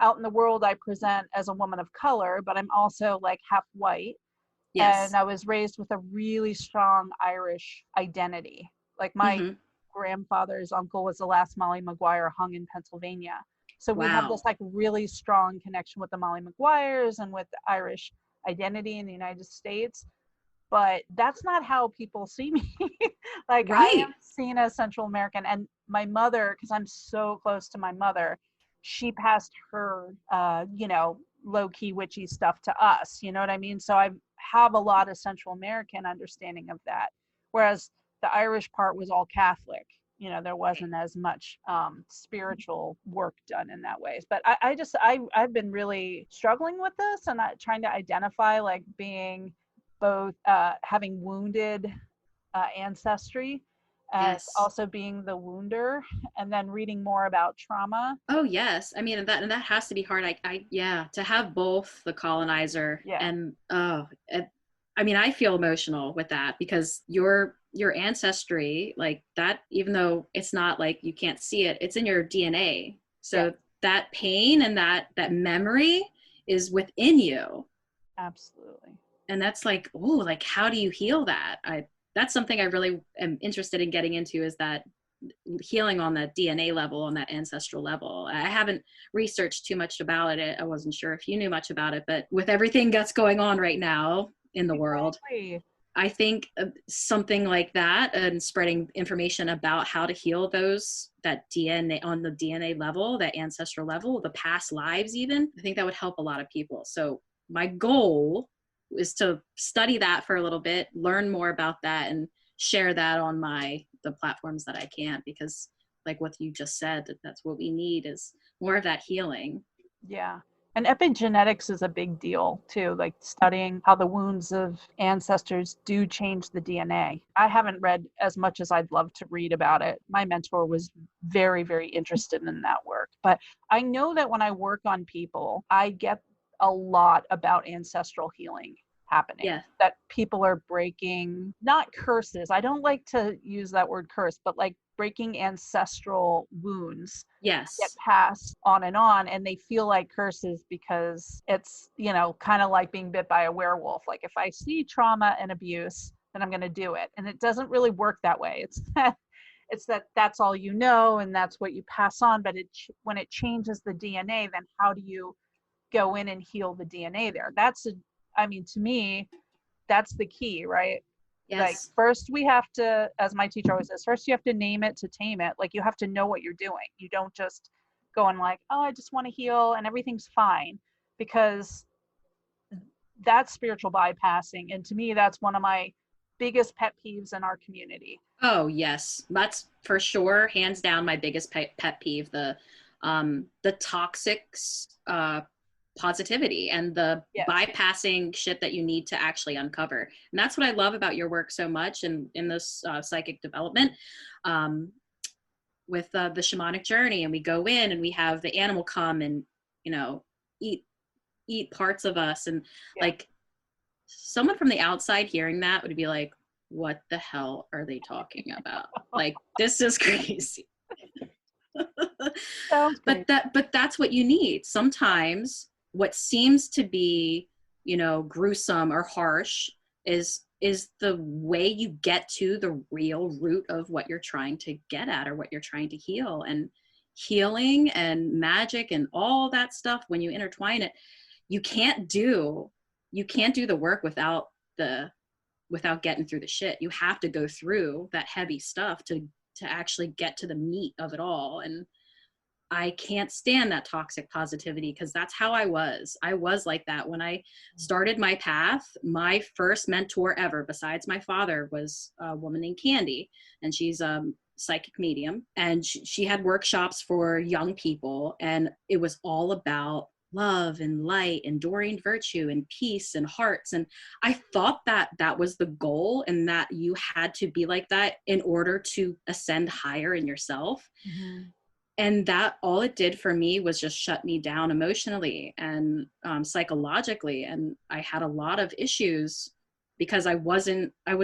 out in the world I present as a woman of color, but I'm also like half white. Yes. And I was raised with a really strong Irish identity. Like my grandfather's uncle was the last Molly Maguire hung in Pennsylvania. So we have this like really strong connection with the Molly Maguires and with the Irish identity in the United States. But that's not how people see me. Like I am seen as Central American. And my mother, because I'm so close to my mother, she passed her, low-key witchy stuff to us. You know what I mean? So I have a lot of Central American understanding of that. Whereas the Irish part was all Catholic. There wasn't as much spiritual work done in that way. But I've been really struggling with this, and trying to identify like being both having wounded ancestry as also being the wounder, and then reading more about trauma. Oh yes, I mean, and that has to be hard. To have both the colonizer and I mean, I feel emotional with that, because your ancestry, like that, even though it's not like you can't see it, it's in your DNA. So that pain and that memory is within you. Absolutely. And that's like, oh, like how do you heal that? That's something I really am interested in getting into, is that healing on that DNA level, on that ancestral level. I haven't researched too much about it. I wasn't sure if you knew much about it, but with everything that's going on right now in the world, I think something like that, and spreading information about how to heal that DNA on the DNA level, that ancestral level, the past lives even, I think that would help a lot of people. So my goal is to study that for a little bit, learn more about that, and share that on the platforms that I can, because like what you just said, that's what we need, is more of that healing. Yeah. And epigenetics is a big deal too, like studying how the wounds of ancestors do change the DNA. I haven't read as much as I'd love to read about it. My mentor was very, very interested in that work. But I know that when I work on people, I get a lot about ancestral healing happening. Yeah. That people are breaking, not curses. I don't like to use that word curse, but like breaking ancestral wounds. Yes. Get passed on, and they feel like curses because it's, kind of like being bit by a werewolf. Like if I see trauma and abuse, then I'm going to do it. And it doesn't really work that way. It's that's all you know, and that's what you pass on. But when it changes the DNA, then how do you go in and heal the DNA there? To me, that's the key, right? Yes. Like first we have to, as my teacher always says, first you have to name it to tame it. Like you have to know what you're doing. You don't just go and like, oh, I just want to heal and everything's fine, because that's spiritual bypassing. And to me, that's one of my biggest pet peeves in our community. Oh yes, that's for sure, hands down, my biggest pet peeve, the toxic positivity and the bypassing shit that you need to actually uncover. And that's what I love about your work so much, and in this psychic development with the shamanic journey. And we go in and we have the animal come and eat parts of us, and like someone from the outside hearing that would be like, what the hell are they talking about? Like, this is crazy. But that's what you need. Sometimes what seems to be, gruesome or harsh is the way you get to the real root of what you're trying to get at or what you're trying to heal. And healing and magic and all that stuff, when you intertwine it, you can't do the work without getting through the shit. You have to go through that heavy stuff to actually get to the meat of it all. And I can't stand that toxic positivity, because that's how I was. I was like that when I started my path. My first mentor ever, besides my father, was a woman named Candy, and she's a psychic medium. And she had workshops for young people, and it was all about love and light, enduring virtue and peace and hearts. And I thought that that was the goal, and that you had to be like that in order to ascend higher in yourself. Mm-hmm. And that, all it did for me was just shut me down emotionally and psychologically. And I had a lot of issues because I was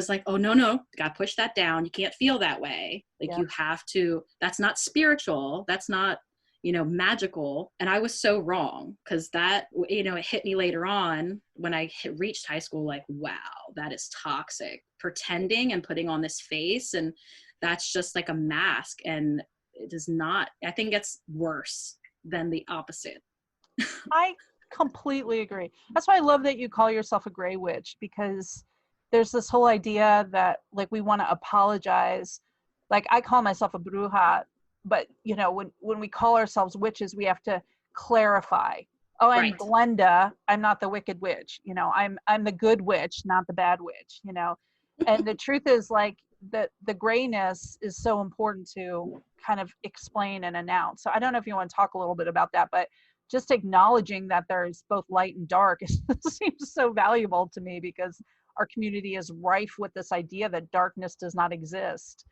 like, oh, no, got to push that down. You can't feel that way. Like, you have to, that's not spiritual. That's not, magical. And I was so wrong, because that, it hit me later on when I reached high school, like, wow, that is toxic. Pretending and putting on this face. And that's just like a mask. And it is not, I think it's worse than the opposite. I completely agree. That's why I love that you call yourself a gray witch, because there's this whole idea that, like, we want to apologize. Like, I call myself a bruja, but when we call ourselves witches, we have to clarify. Oh, I'm right. Glenda. I'm not the wicked witch. I'm the good witch, not the bad witch. And the truth is, like, the grayness is so important to kind of explain and announce. So I don't know if you want to talk a little bit about that, but just acknowledging that there's both light and dark seems so valuable to me, because our community is rife with this idea that darkness does not exist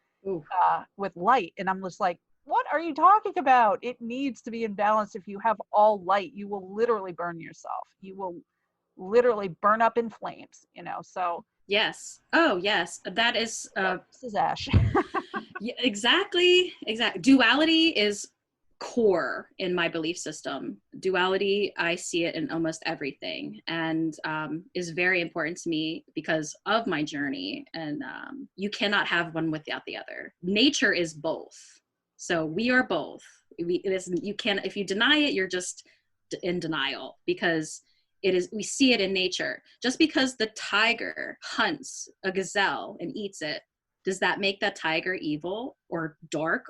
with light. And I'm just like, what are you talking about? It needs to be in balance. If you have all light, you will literally burn yourself. You will literally burn up in flames, so. Yes. Oh, yes. That is, this is Ash. Yeah, exactly. Duality is core in my belief system. Duality, I see it in almost everything, and is very important to me because of my journey. And you cannot have one without the other. Nature is both. So we are both. You can, if you deny it, you're just in denial, because we see it in nature. Just because the tiger hunts a gazelle and eats it, does that make that tiger evil or dark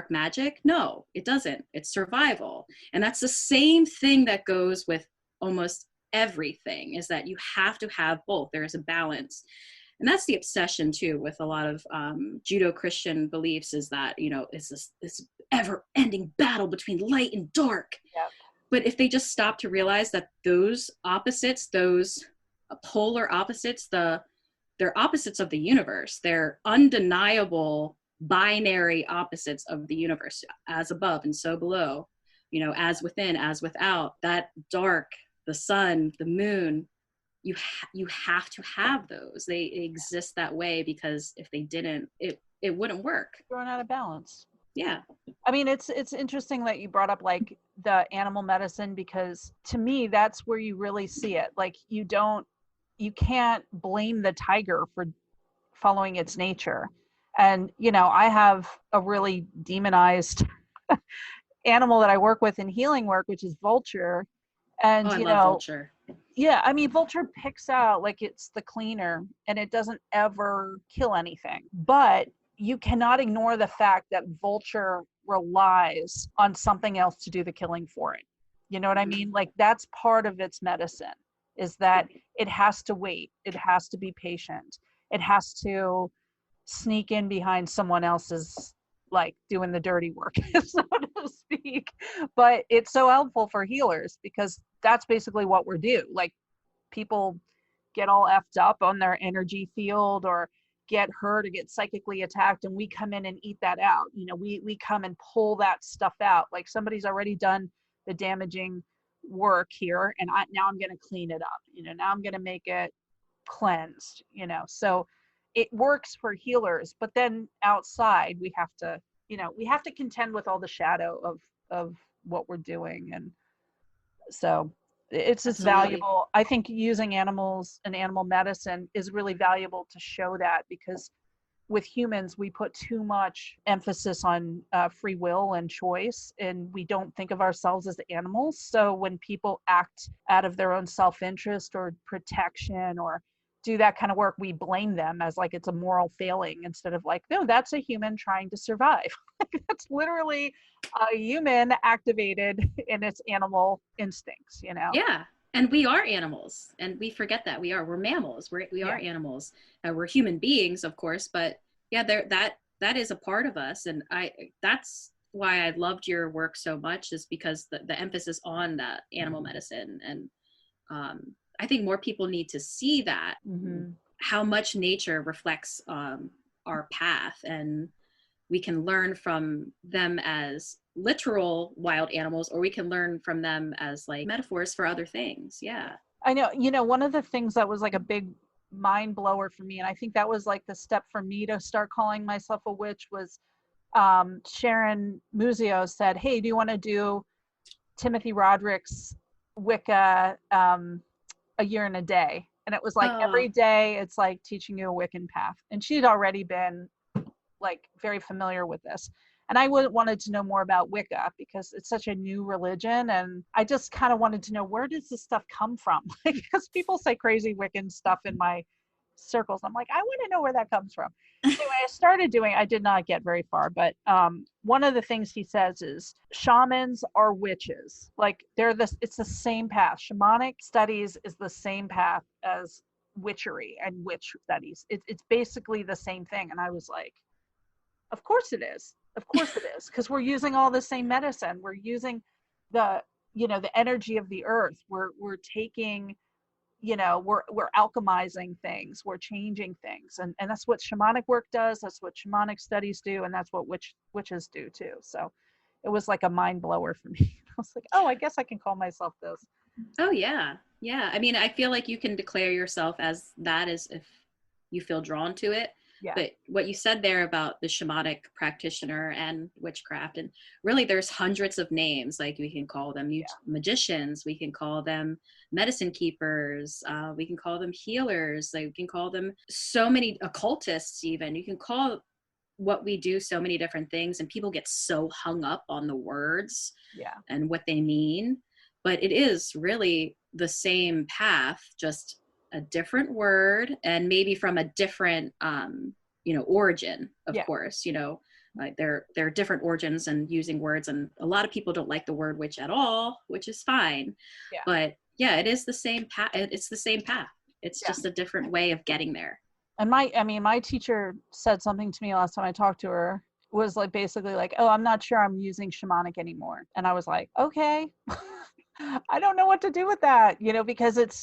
magic? No, it doesn't. It's survival. And that's the same thing that goes with almost everything, is that you have to have both. There is a balance. And that's the obsession too with a lot of Judeo-Christian beliefs, is that, it's this ever-ending battle between light and dark. Yep. But if they just stop to realize that those opposites, those polar opposites, they're opposites of the universe. They're undeniable binary opposites of the universe, as above and so below, as within, as without. That dark, the sun, the moon, you have to have those. They exist that way, because if they didn't, it wouldn't work. Thrown out of balance. Yeah. I mean, it's interesting that you brought up, like, the animal medicine, because to me, that's where you really see it. Like, you can't blame the tiger for following its nature. And, I have a really demonized animal that I work with in healing work, which is vulture. And, I love vulture. Yeah, I mean, vulture picks out, like, it's the cleaner, and it doesn't ever kill anything. But you cannot ignore the fact that vulture relies on something else to do the killing for it. You know what I mean? Like, that's part of its medicine, is that it has to wait. It has to be patient. It has to sneak in behind someone else's, like, doing the dirty work, so to speak. But it's so helpful for healers, because that's basically what we're due. Like, people get all effed up on their energy field, or get hurt, or get psychically attacked, and we come in and eat that out. We come and pull that stuff out. Like, somebody's already done the damaging work here, and now I'm going to clean it up. Now I'm going to make it cleansed. So it works for healers, but then outside we have to contend with all the shadow of what we're doing. And so it's just valuable. I think using animals and animal medicine is really valuable to show that, because with humans, we put too much emphasis on free will and choice, and we don't think of ourselves as animals. So when people act out of their own self-interest or protection or do that kind of work, we blame them as like it's a moral failing instead of like, no, that's a human trying to survive. That's literally a human activated in its animal instincts, you know? Yeah. And we are animals, and we forget that we're mammals. We are animals. We're human beings, of course, but yeah, that is a part of us. And that's why I loved your work so much, is because the emphasis on that animal medicine. And I think more people need to see that, how much nature reflects our path, and we can learn from them as literal wild animals, or we can learn from them as like metaphors for other things. Yeah. I know, you know, one of the things that was like a big mind blower for me, and I think that was like the step for me to start calling myself a witch, was Sharon Muzio said, hey, do you want to do Timothy Roderick's Wicca a year and a day? And it was like every day it's like teaching you a Wiccan path. And she'd already been like very familiar with this. And I wanted to know more about Wicca because it's such a new religion. And I just kind of wanted to know, where does this stuff come from? Because people say crazy Wiccan stuff in my circles. I'm like, I want to know where that comes from. Anyway, I did not get very far, but one of the things he says is shamans are witches. Like it's the same path. Shamanic studies is the same path as witchery and witch studies. It's basically the same thing. And I was like, of course it is. Of course it is. Because we're using all the same medicine. We're using the energy of the earth. We're taking, we're alchemizing things. We're changing things. And that's what shamanic work does. That's what shamanic studies do. And that's what witches do too. So it was like a mind blower for me. I was like, oh, I guess I can call myself this. Oh yeah. Yeah. I mean, I feel like you can declare yourself as that as if you feel drawn to it. Yeah. But what you said there about the shamanic practitioner and witchcraft, and really there's hundreds of names. Like we can call them magicians, we can call them medicine keepers, we can call them healers, like we can call them so many occultists even. You can call what we do so many different things, and people get so hung up on the words and what they mean. But it is really the same path, just a different word, and maybe from a different origin, of course. Like there are different origins and using words, and a lot of people don't like the word witch at all, which is fine. But it is the same path. It's the same path. It's just a different way of getting there. And my teacher said something to me last time I talked to her, was like basically like, oh, I'm not sure I'm using shamanic anymore. And I was like, okay. I don't know what to do with that, because it's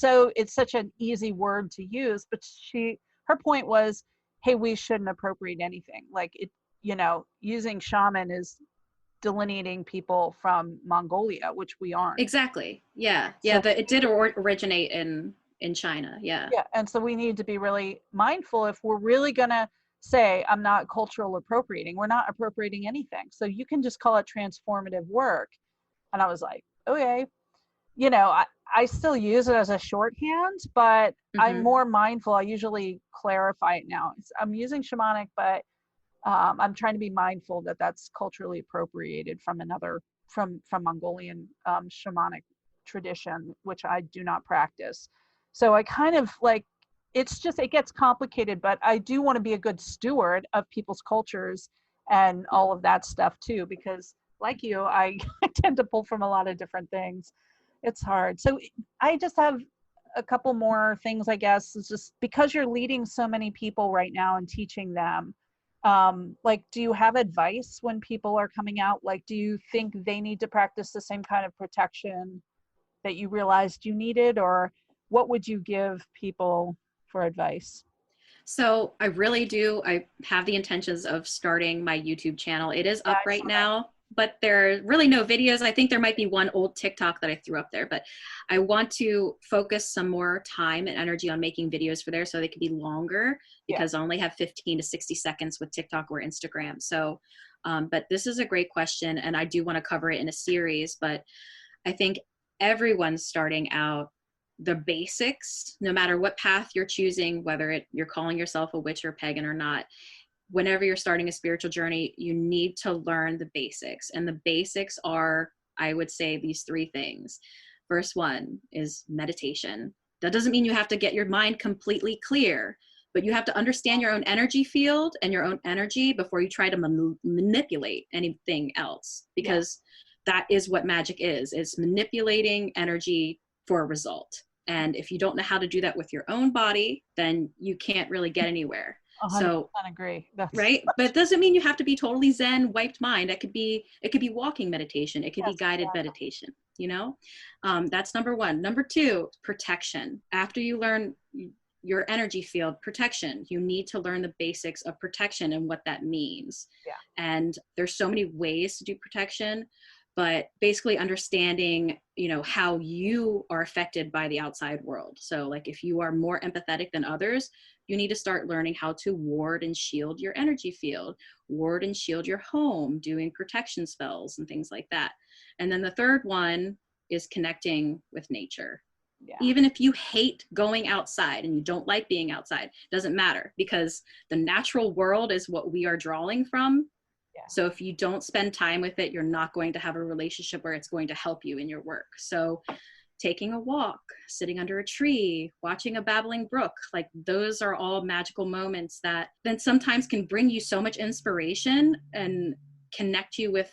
such an easy word to use. But her point was, hey, we shouldn't appropriate anything. Like using shaman is delineating people from Mongolia, which we aren't. Exactly. Yeah. Yeah. It did originate in China. Yeah. Yeah. And so we need to be really mindful if we're really going to say, I'm not cultural appropriating. We're not appropriating anything. So you can just call it transformative work. And I was like, okay. I still use it as a shorthand, but I'm more mindful. I usually clarify it now. I'm using shamanic, but I'm trying to be mindful that that's culturally appropriated from Mongolian shamanic tradition, which I do not practice. So I kind of like, it gets complicated, but I do want to be a good steward of people's cultures and all of that stuff too, because like you, I tend to pull from a lot of different things. It's hard. So I just have a couple more things, I guess. It's just because you're leading so many people right now and teaching them, like, do you have advice when people are coming out? Like, do you think they need to practice the same kind of protection that you realized you needed? Or what would you give people for advice? So I really do. I have the intentions of starting my YouTube channel. It is up right now, but there are really no videos. I think there might be one old TikTok that I threw up there, but I want to focus some more time and energy on making videos for there so they could be longer, because I only have 15 to 60 seconds with TikTok or Instagram. So, but this is a great question, and I do want to cover it in a series, but I think everyone's starting out the basics, no matter what path you're choosing, whether you're calling yourself a witch or pagan or not, whenever you're starting a spiritual journey, you need to learn the basics. And the basics are, I would say, these three things. First one is meditation. That doesn't mean you have to get your mind completely clear, but you have to understand your own energy field and your own energy before you try to manipulate anything else, because that is what magic is. It's manipulating energy for a result. And if you don't know how to do that with your own body, then you can't really get anywhere. 100% So agree. right, but it doesn't mean you have to be totally zen, wiped mind. It could be walking meditation. It could be guided meditation. You know, that's number one. Number two, protection. After you learn your energy field, protection, you need to learn the basics of protection and what that means. Yeah. And there's so many ways to do protection, but basically understanding, you know, how you are affected by the outside world. So like if you are more empathetic than others, you need to start learning how to ward and shield your energy field, ward and shield your home, doing protection spells and things like that. And then the third one is connecting with nature. Yeah. Even if you hate going outside and you don't like being outside, doesn't matter, because the natural world is what we are drawing from. Yeah. So if you don't spend time with it, you're not going to have a relationship where it's going to help you in your work. So taking a walk, sitting under a tree, watching a babbling brook, like those are all magical moments that then sometimes can bring you so much inspiration and connect you with,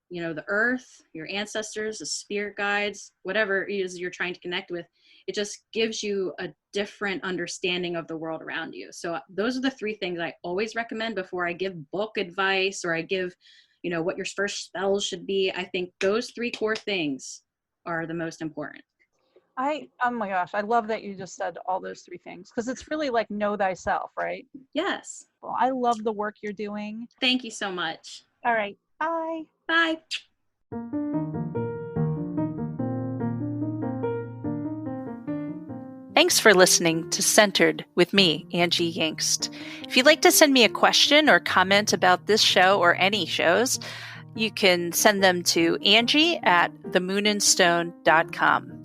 you know, the earth, your ancestors, the spirit guides, whatever it is you're trying to connect with. It just gives you a different understanding of the world around you. So those are the three things I always recommend before I give book advice or I give, you know, what your first spells should be. I think those three core things are the most important. Oh my gosh, I love that you just said all those three things, because it's really like know thyself, right? Yes. Well, I love the work you're doing. Thank you so much. All right. Bye. Bye. Thanks for listening to Centered with me, Angie Yingst. If you'd like to send me a question or comment about this show or any shows, you can send them to Angie@themoonandstone.com.